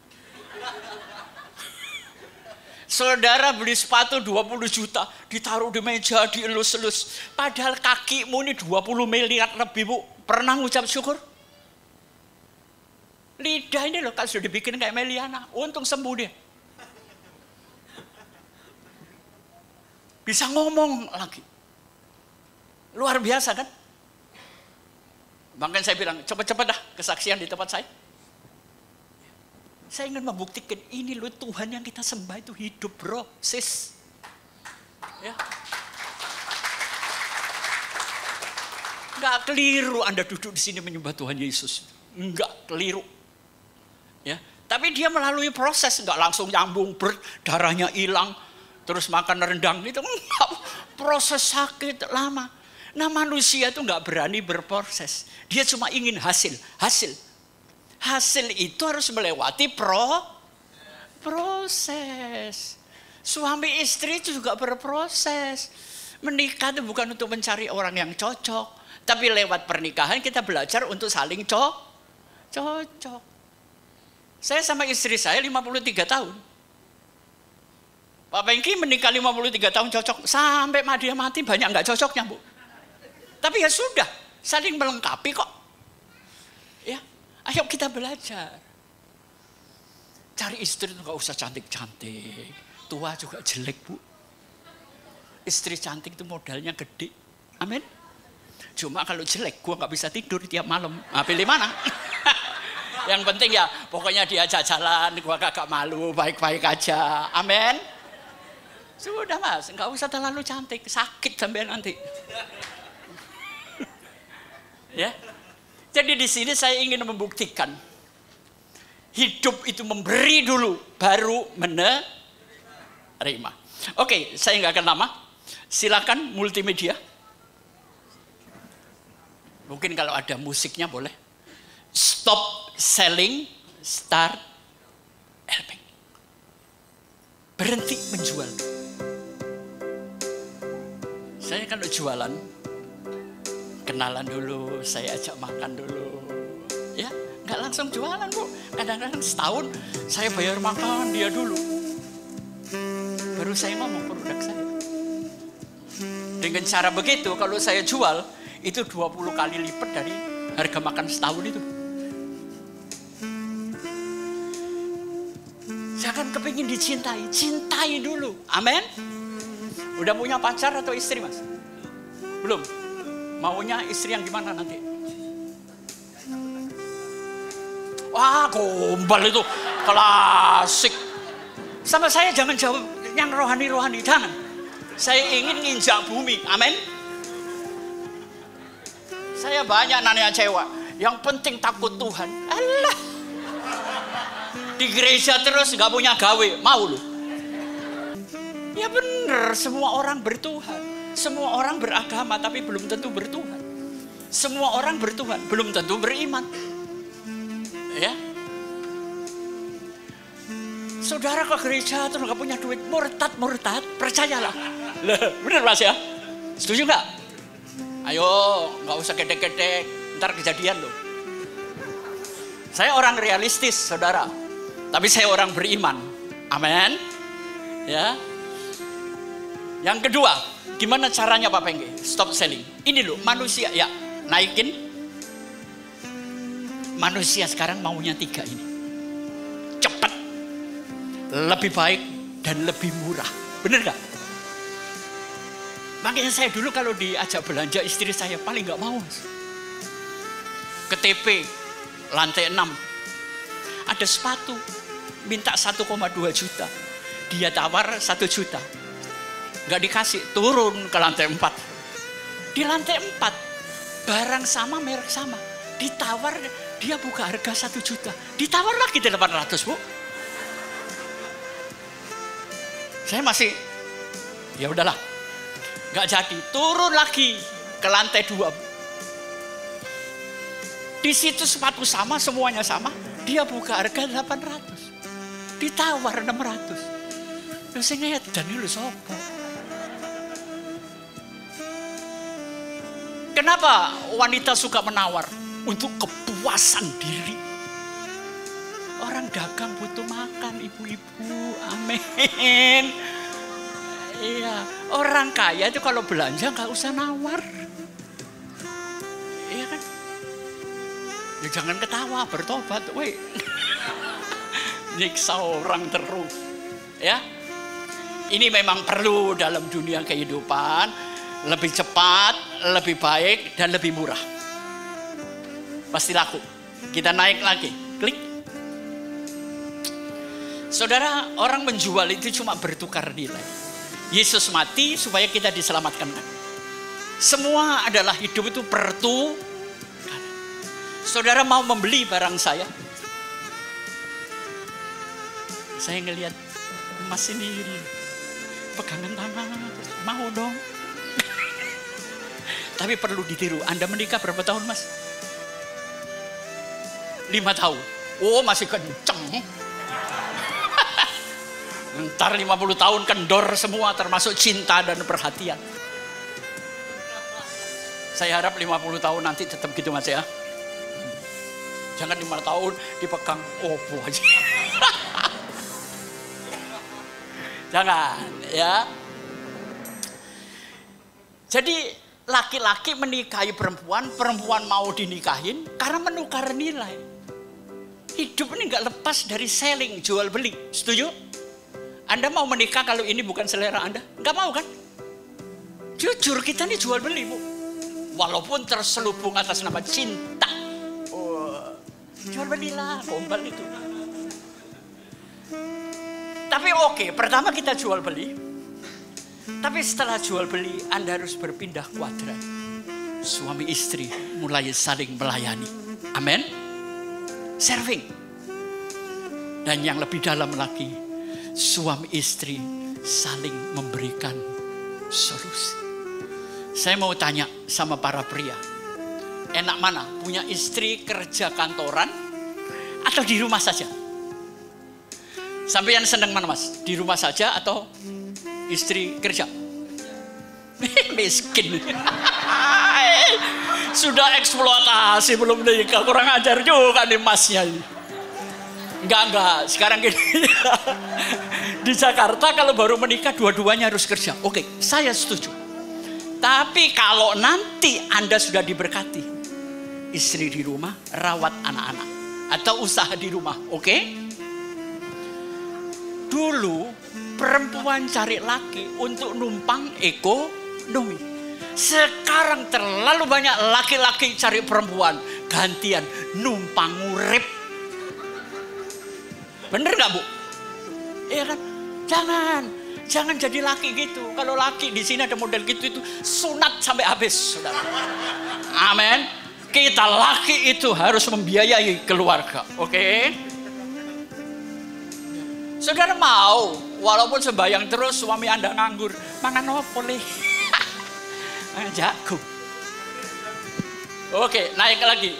Saudara beli sepatu 20 juta. Ditaruh di meja, dielus-elus. Padahal kakimu ini 20 miliar lebih Bu. Pernah ngucap syukur? Lidah ini loh, kalau sudah dibikin kayak Meliana, untung sembuh dia. Bisa ngomong lagi. Luar biasa kan? Makanya saya bilang, cepat-cepat dah kesaksian di tempat saya. Saya ingin membuktikan ini loh Tuhan yang kita sembah itu hidup bro, sis. Ya. Enggak keliru Anda duduk di sini menyembah Tuhan Yesus. Enggak keliru. Ya, tapi dia melalui proses, enggak langsung nyambung, darahnya hilang, terus makan rendang itu enggak. proses sakit lama. Nah manusia itu nggak berani berproses. Dia cuma ingin hasil. Hasil itu harus melewati proses. Suami istri itu juga berproses. Menikah itu bukan untuk mencari orang yang cocok. Tapi lewat pernikahan kita belajar untuk saling cocok. Saya sama istri saya 53 tahun. Pak Pengki menikah 53 tahun cocok. Sampai dia mati banyak nggak cocoknya, Bu. Tapi ya sudah, saling melengkapi kok. Ya, ayo kita belajar. Cari istri itu nggak usah cantik-cantik. Tua juga jelek, Bu. Istri cantik itu modalnya gede. Amin. Cuma kalau jelek, gua nggak bisa tidur tiap malam. Nah, pilih mana? Yang penting ya, pokoknya diajak jalan, gua kagak malu, baik-baik aja. Amin. Sudah Mas, nggak usah terlalu cantik, sakit sampai nanti. Ya. Jadi di sini saya ingin membuktikan hidup itu memberi dulu, baru menerima. Oke, saya nggak akan lama. Silakan multimedia. Mungkin kalau ada musiknya boleh. Stop selling, start helping. Berhenti menjual. Saya kalau jualan, kenalan dulu, saya ajak makan dulu. Ya, nggak langsung jualan, Bu. Kadang-kadang setahun saya bayar makan dia dulu. Baru saya ngomong produk saya. Dengan cara begitu, kalau saya jual, itu 20 kali lipat dari harga makan setahun itu. Jangan kepingin dicintai, cintai dulu. Amin. Udah punya pacar atau istri, Mas? Belum? Maunya istri yang gimana nanti? Wah, gombal itu. Klasik. Sama saya jangan jawab yang rohani-rohani. Jangan. Saya ingin nginjak bumi. Amin. Saya banyak nanya cewek. Yang penting takut Tuhan. Alah. Di gereja terus gak punya gawe. Mau lu? Ya bener, semua orang bertuhan. Semua orang beragama tapi belum tentu bertuhan. Semua orang bertuhan, belum tentu beriman. Ya. Saudara ke gereja terus gak punya duit, murtad, percayalah. Bener Mas ya? Setuju gak? Ayo, gak usah gedek-gedek, ntar kejadian loh. Saya orang realistis, saudara. Tapi saya orang beriman. Amin. Ya. Yang kedua, gimana caranya Pak Pengki? Stop selling. Ini loh, manusia ya, naikin. Manusia sekarang maunya 3 ini. Cepat, lebih baik, dan lebih murah. Bener gak? Makanya saya dulu kalau diajak belanja istri saya paling gak mau. Ke TP, lantai 6. Ada sepatu, minta 1,2 juta. Dia tawar 1 juta. Gak dikasih, turun ke lantai 4. Di lantai 4, barang sama, merek sama. Ditawar, dia buka harga 1 juta. Ditawar lagi 800, Bu. Saya masih, ya udahlah. Gak jadi, turun lagi ke lantai 2. Di situ sepatu sama, semuanya sama. Dia buka harga 800. Ditawar 600. Loh saya ngedan ini loh sopo. Kenapa wanita suka menawar? Untuk kepuasan diri. Orang dagang butuh makan, ibu-ibu. Amin. Iya, orang kaya itu kalau belanja nggak usah nawar. Iya kan? Ya jangan ketawa, bertobat, weh. Nyiksa orang terus. Ya. Ini memang perlu dalam dunia kehidupan. Lebih cepat, lebih baik, dan lebih murah. Pasti laku. Kita naik lagi. Klik. Saudara, orang menjual itu cuma bertukar nilai. Yesus mati supaya kita diselamatkan. Semua adalah hidup itu pertukaran. Saudara mau membeli barang saya ngelihat emas ini pegangan tangan, mau dong. Tapi perlu ditiru. Anda menikah berapa tahun, Mas? 5 tahun. Oh, masih kenceng. Ntar 50 tahun kendor semua, termasuk cinta dan perhatian. Saya harap 50 tahun nanti tetap gitu, Mas ya. Jangan 5 tahun dipegang opo aja. Jangan, ya. Jadi laki-laki menikahi perempuan, perempuan mau dinikahin karena menukar nilai. Hidup ini nggak lepas dari selling, jual beli. Setuju? Anda mau menikah kalau ini bukan selera Anda? Nggak mau kan? Jujur, kita ini jual beli, Bu. Walaupun terselubung atas nama cinta. Oh, jual belilah, gombal itu. Tapi oke, pertama kita jual beli. Tapi setelah jual beli, Anda harus berpindah kuadran. Suami istri mulai saling melayani. Amin. Serving. Dan yang lebih dalam lagi, suami istri saling memberikan solusi. Saya mau tanya sama para pria, enak mana? Punya istri kerja kantoran atau di rumah saja? Sampai yang seneng mana, Mas? Di rumah saja atau istri kerja? Miskin. Sudah eksploitasi belum nikah, kurang ajar juga nih masnya ini. Enggak, sekarang gini. Di Jakarta kalau baru menikah dua-duanya harus kerja. Oke, saya setuju. Tapi kalau nanti Anda sudah diberkati, istri di rumah, rawat anak-anak atau usaha di rumah, oke? Dulu perempuan cari laki untuk numpang ekonomi. Sekarang terlalu banyak laki-laki cari perempuan gantian numpang urip. Bener gak, Bu? Iya kan? Jangan jadi laki gitu. Kalau laki di sini ada model gitu itu sunat sampai habis, saudara. Amin. Kita laki itu harus membiayai keluarga, oke? Saudara mau, walaupun sembahyang terus suami Anda nganggur, mangan apa leh? Jago. Oke, naik lagi.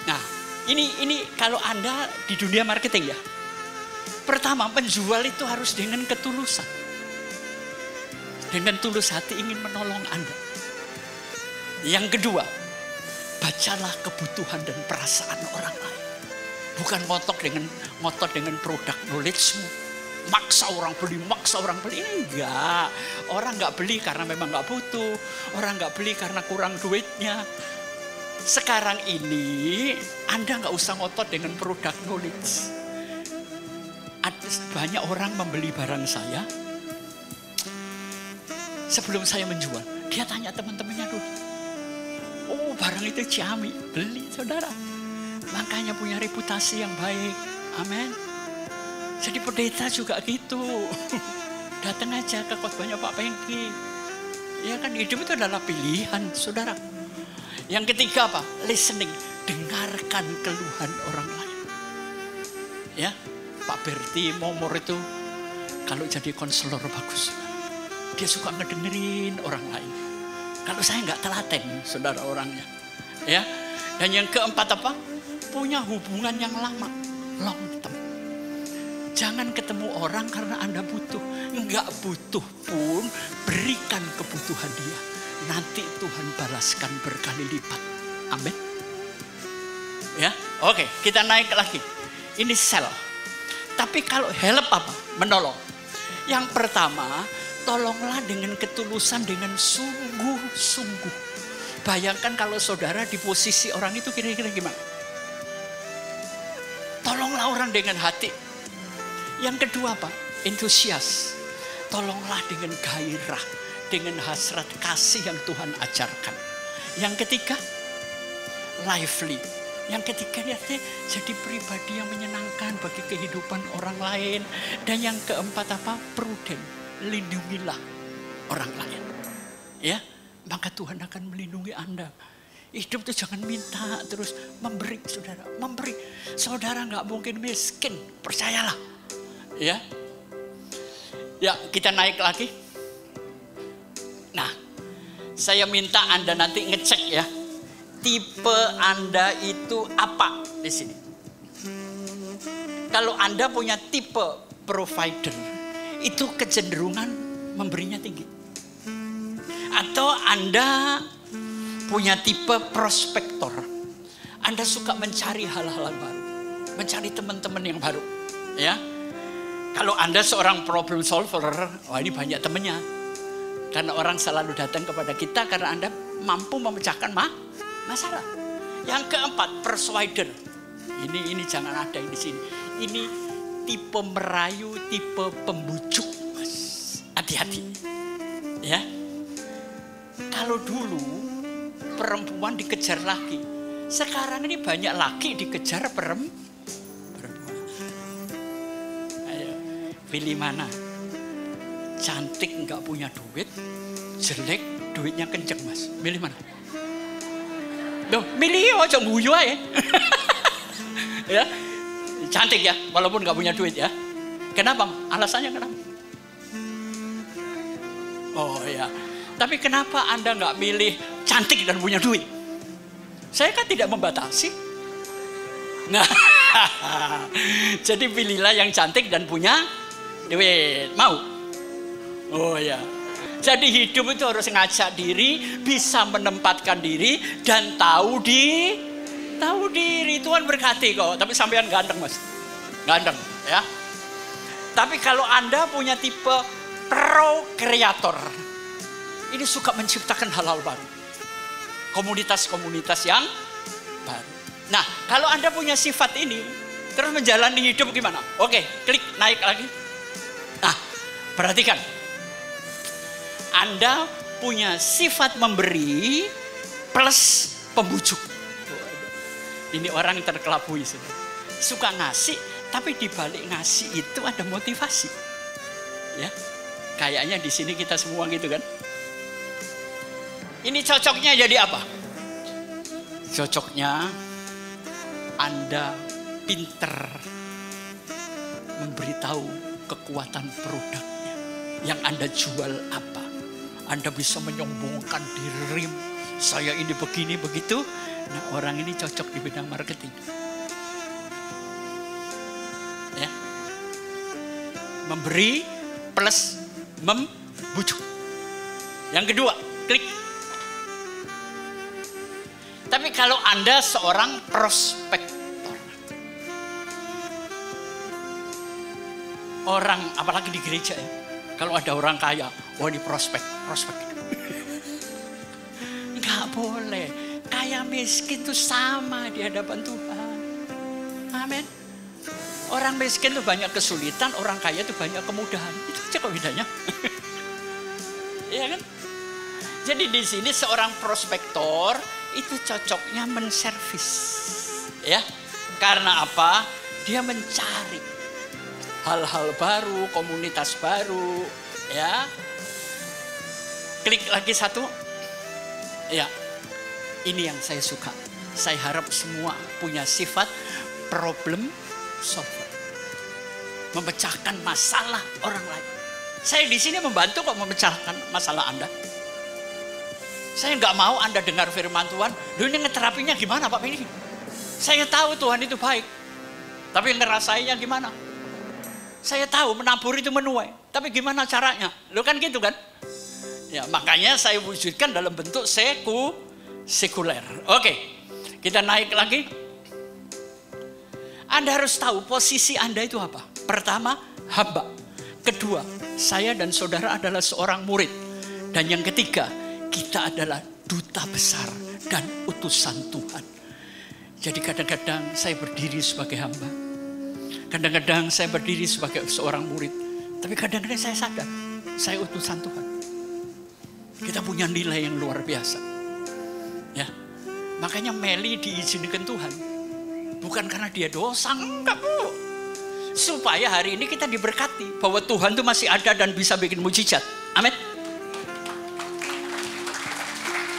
Nah, ini kalau Anda di dunia marketing ya. Pertama, penjual itu harus dengan ketulusan. Dengan tulus hati ingin menolong Anda. Yang kedua, bacalah kebutuhan dan perasaan orang lain. Bukan ngotot dengan produk knowledge-mu. Maksa orang beli. Enggak. Orang enggak beli karena memang enggak butuh. Orang enggak beli karena kurang duitnya. Sekarang ini Anda enggak usah ngotot dengan produk knowledge. Banyak orang membeli barang saya. Sebelum saya menjual, dia tanya teman-temannya dulu. Oh, barang itu Ciami, beli saudara. Makanya punya reputasi yang baik. Amin. Jadi pendeta juga gitu. Datang aja ke khotbahnya Pak Pengki. Ya kan, hidup itu adalah pilihan, saudara. Yang ketiga apa? Listening. Dengarkan keluhan orang lain. Ya, Pak Berti Momor itu kalau jadi konselor bagus. Dia suka ngedengerin orang lain. Kalau saya nggak telaten, saudara, orangnya. Ya. Dan yang keempat apa? Punya hubungan yang lama, long term. Jangan ketemu orang karena Anda butuh. Enggak butuh pun berikan kebutuhan dia. Nanti Tuhan balaskan berkali lipat. Amin. Ya, oke, kita naik lagi. Ini sell. Tapi kalau help apa? Menolong. Yang pertama, tolonglah dengan ketulusan, dengan sungguh-sungguh. Bayangkan kalau saudara di posisi orang itu kira-kira gimana? Tolonglah orang dengan hati. Yang kedua apa? Entusias. Tolonglah dengan gairah, dengan hasrat kasih yang Tuhan ajarkan. Yang ketiga, lively. Yang ketiga jadi pribadi yang menyenangkan bagi kehidupan orang lain. Dan yang keempat apa? Prudent. Lindungilah orang lain. Ya, maka Tuhan akan melindungi Anda. Hidup itu jangan minta, terus memberi, saudara. Memberi. Saudara nggak mungkin miskin, percayalah. Ya, ya, kita naik lagi. Nah, Saya minta Anda nanti ngecek ya. Tipe Anda itu apa di sini. Kalau Anda punya tipe provider, itu kecenderungan memberinya tinggi. Atau Anda punya tipe prospektor. Anda suka mencari hal-hal baru, mencari teman-teman yang baru, ya. Kalau Anda seorang problem solver, wah ini banyak temannya. Karena orang selalu datang kepada kita karena Anda mampu memecahkan masalah. Yang keempat, persuader. Ini jangan ada di sini. Ini tipe merayu, tipe pembujuk, Mas. Hati-hati, ya. Kalau dulu perempuan dikejar laki, sekarang ini banyak laki dikejar perempuan. Ayo, pilih mana? Cantik nggak punya duit, jelek duitnya kenceng, Mas. Milih mana? Loh, milih aja guyu aja. Ya, cantik ya, walaupun nggak punya duit ya. Kenapa? Alasannya kenapa? Oh ya, tapi kenapa Anda nggak milih cantik dan punya duit? Saya kan tidak membatasi. Nah, jadi pilihlah yang cantik dan punya duit. Mau? Oh ya. Jadi hidup itu harus ngajak diri, bisa menempatkan diri dan tahu diri. Tuhan berkati kok. Tapi sampean ganteng, Mas. Ganteng, ya. Tapi kalau Anda punya tipe pro-kreator, ini suka menciptakan hal-hal baru. Komunitas-komunitas yang baru. Nah, kalau Anda punya sifat ini, terus menjalani hidup gimana? Oke, klik naik lagi. Nah, perhatikan. Anda punya sifat memberi plus pembujuk. Ini orang yang terkelabui. Suka ngasih, tapi di balik ngasih itu ada motivasi. Ya, kayaknya di sini kita semua gitu kan. Ini cocoknya jadi apa? Cocoknya Anda pinter memberitahu kekuatan produknya. Yang Anda jual apa? Anda bisa menyombongkan diri, saya ini begini begitu. Nah, orang ini cocok di bidang marketing. Ya. Memberi plus membujuk. Yang kedua, klik. Tapi kalau Anda seorang prospektor, orang apalagi di gereja ya, kalau ada orang kaya, oh ini prospek. Enggak boleh. Kaya miskin itu sama di hadapan Tuhan. Amin. Orang miskin itu banyak kesulitan, orang kaya itu banyak kemudahan. Itu aja kok bedanya. Iya kan? Jadi di sini seorang prospektor itu cocoknya menservis. Ya. Karena apa? Dia mencari hal-hal baru, komunitas baru, ya. Klik lagi satu. Ya. Ini yang saya suka. Saya harap semua punya sifat problem solver. Memecahkan masalah orang lain. Saya di sini membantu kok memecahkan masalah Anda. Saya nggak mau Anda dengar firman Tuhan. Loh, ini ngeterapinya gimana Pak Ini? Saya tahu Tuhan itu baik. Tapi ngerasainya gimana? Saya tahu menabur itu menuai. Tapi gimana caranya? Lo kan gitu kan? Ya, makanya saya wujudkan dalam bentuk sekuler. Oke, kita naik lagi. Anda harus tahu posisi Anda itu apa. Pertama, hamba. Kedua, saya dan saudara adalah seorang murid. Dan yang ketiga, kita adalah duta besar dan utusan Tuhan. Jadi kadang-kadang saya berdiri sebagai hamba. Kadang-kadang saya berdiri sebagai seorang murid. Tapi kadang-kadang saya sadar, saya utusan Tuhan. Kita punya nilai yang luar biasa. Ya, makanya Meli diizinkan Tuhan. Bukan karena dia dosa, enggak Bu. Supaya hari ini kita diberkati. Bahwa Tuhan itu masih ada dan bisa bikin mujizat. Amin.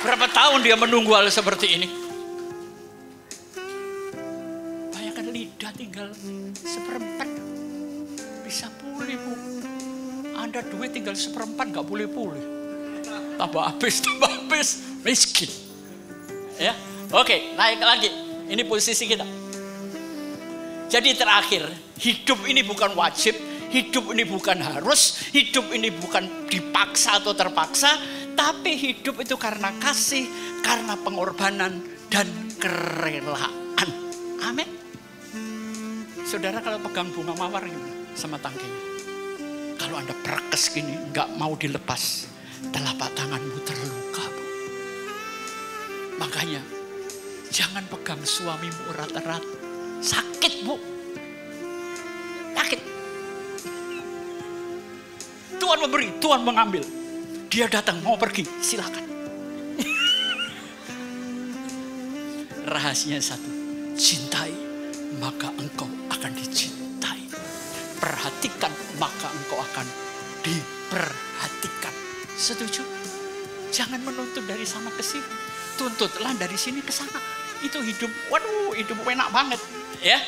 Berapa tahun dia menunggu hal seperti ini? Bayangkan lidah tinggal seperempat. Bisa pulih Bu. Anda duit tinggal seperempat gak boleh pulih. tambah habis, miskin. Ya, oke, naik lagi. Ini posisi kita. Jadi terakhir, hidup ini bukan wajib, hidup ini bukan harus, hidup ini bukan dipaksa atau terpaksa, tapi hidup itu karena kasih, karena pengorbanan dan kerelaan. Amin. Saudara kalau pegang bunga mawar gimana sama tangkainya? Kalau Anda perkes gini, nggak mau dilepas, telapak tanganmu terluka, Bu. Makanya jangan pegang suamimu erat-erat. Sakit, Bu. Sakit. Tuhan memberi, Tuhan mengambil. Dia datang, mau pergi, silakan. Rahasianya satu, cintai, maka engkau akan dicintai. Perhatikan, maka engkau akan diperhatikan. Setuju? Jangan menuntut dari sana ke sini. Tuntutlah dari sini ke sana. Itu hidup, waduh, hidup enak banget. Ya,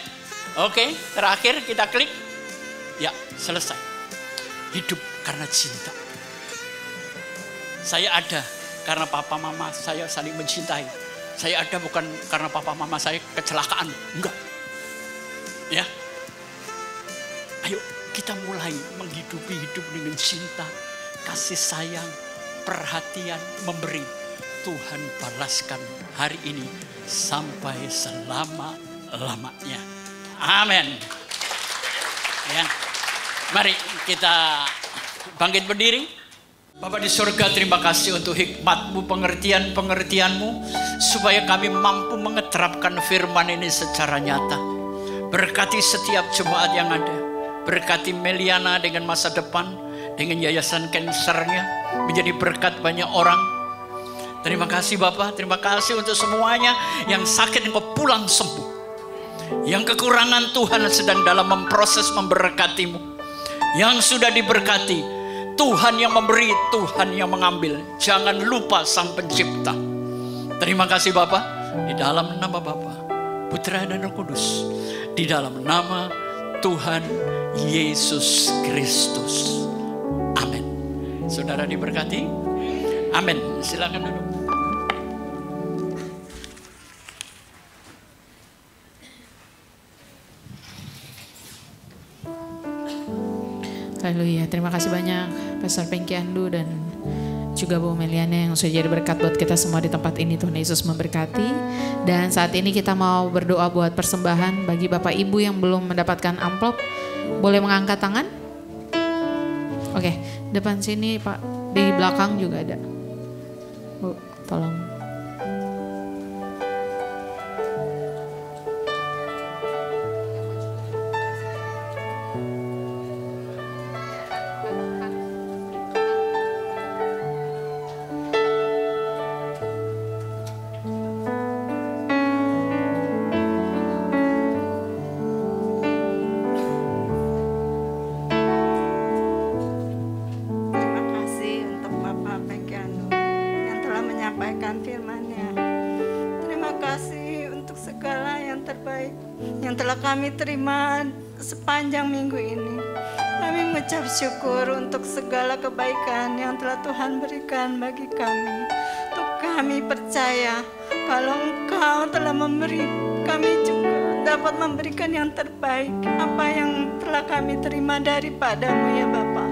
oke, terakhir kita klik. Ya, selesai. Hidup karena cinta. Saya ada karena papa mama saya saling mencintai. Saya ada bukan karena papa mama saya kecelakaan. Enggak. Ya. Ayo kita mulai menghidupi hidup dengan cinta, kasih sayang, perhatian, memberi. Tuhan balaskan hari ini sampai selama-lamanya. Amin. Ya. Mari kita bangkit berdiri. Bapa di surga, terima kasih untuk hikmat-Mu, pengertian-pengertian-Mu, supaya kami mampu mengeterapkan firman ini secara nyata. Berkati setiap jemaat yang ada. Berkati Meliana dengan masa depan, dengan yayasan kansernya, menjadi berkat banyak orang. Terima kasih Bapak, terima kasih untuk semuanya yang sakit engkau pulang sembuh. Yang kekurangan Tuhan sedang dalam memproses memberkatimu. Yang sudah diberkati, Tuhan yang memberi, Tuhan yang mengambil. Jangan lupa Sang Pencipta. Terima kasih Bapak, di dalam nama Bapa, Putra dan Roh Kudus, di dalam nama Tuhan Yesus Kristus. Amin. Saudara diberkati. Amin. Silakan duduk. Haleluya. Terima kasih banyak Pastor Pengki Andu dan juga Bu Meliana yang sudah jadi berkat buat kita semua di tempat ini. Tuhan Yesus memberkati. Dan saat ini kita mau berdoa buat persembahan bagi Bapak Ibu yang belum mendapatkan amplop. Boleh mengangkat tangan? Oke, depan sini Pak, di belakang juga ada. Bu, tolong. Kami terima sepanjang minggu ini. Kami mengucap syukur untuk segala kebaikan yang telah Tuhan berikan bagi kami. Untuk kami percaya kalau Engkau telah memberi, kami juga dapat memberikan yang terbaik, apa yang telah kami terima daripada-Mu ya Bapa.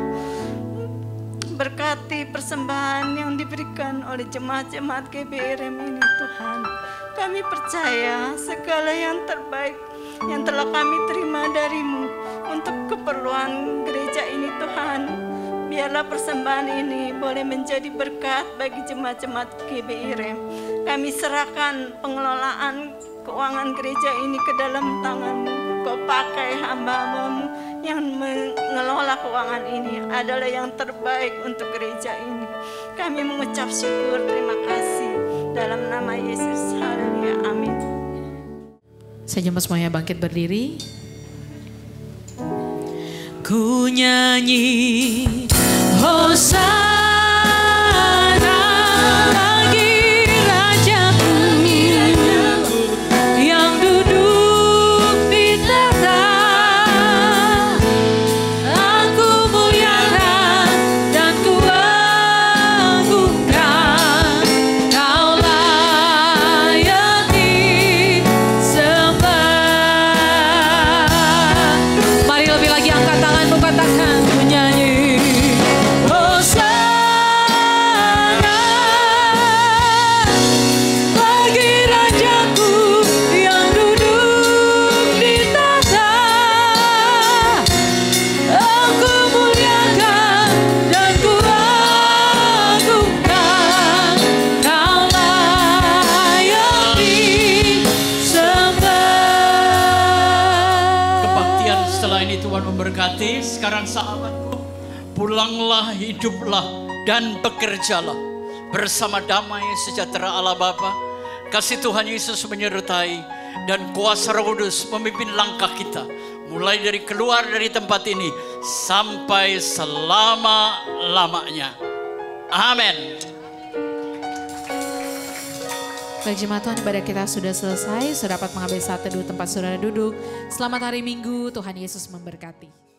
Berkati persembahan yang diberikan oleh jemaat-jemaat GBIRM ini Tuhan. Kami percaya segala yang terbaik yang telah kami terima dari-Mu untuk keperluan gereja ini Tuhan. Biarlah persembahan ini boleh menjadi berkat bagi jemaat-jemaat GBIRM. Kami serahkan pengelolaan keuangan gereja ini ke dalam tangan-Mu. Kau pakai hamba-Mu yang mengelola keuangan ini adalah yang terbaik untuk gereja ini. Kami mengucap syukur, terima kasih. Dalam nama Yesus, haleluya, amin. Saya jemput semuanya bangkit berdiri. Ku nyanyi Hosana bagi Rajaku yang duduk di tahta. Aku muliakan dan ku agungkan Tuhan memberkati. Sekarang sahabatku, pulanglah, hiduplah, dan bekerjalah bersama damai sejahtera Allah Bapa. Kasih Tuhan Yesus menyertai dan kuasa Roh Kudus memimpin langkah kita. Mulai dari keluar dari tempat ini sampai selama-lamanya. Amin. Baik jemaat Tuhan, ibadah kita sudah selesai. Sudah dapat mengambil saat teduh tempat saudara duduk. Selamat hari Minggu, Tuhan Yesus memberkati.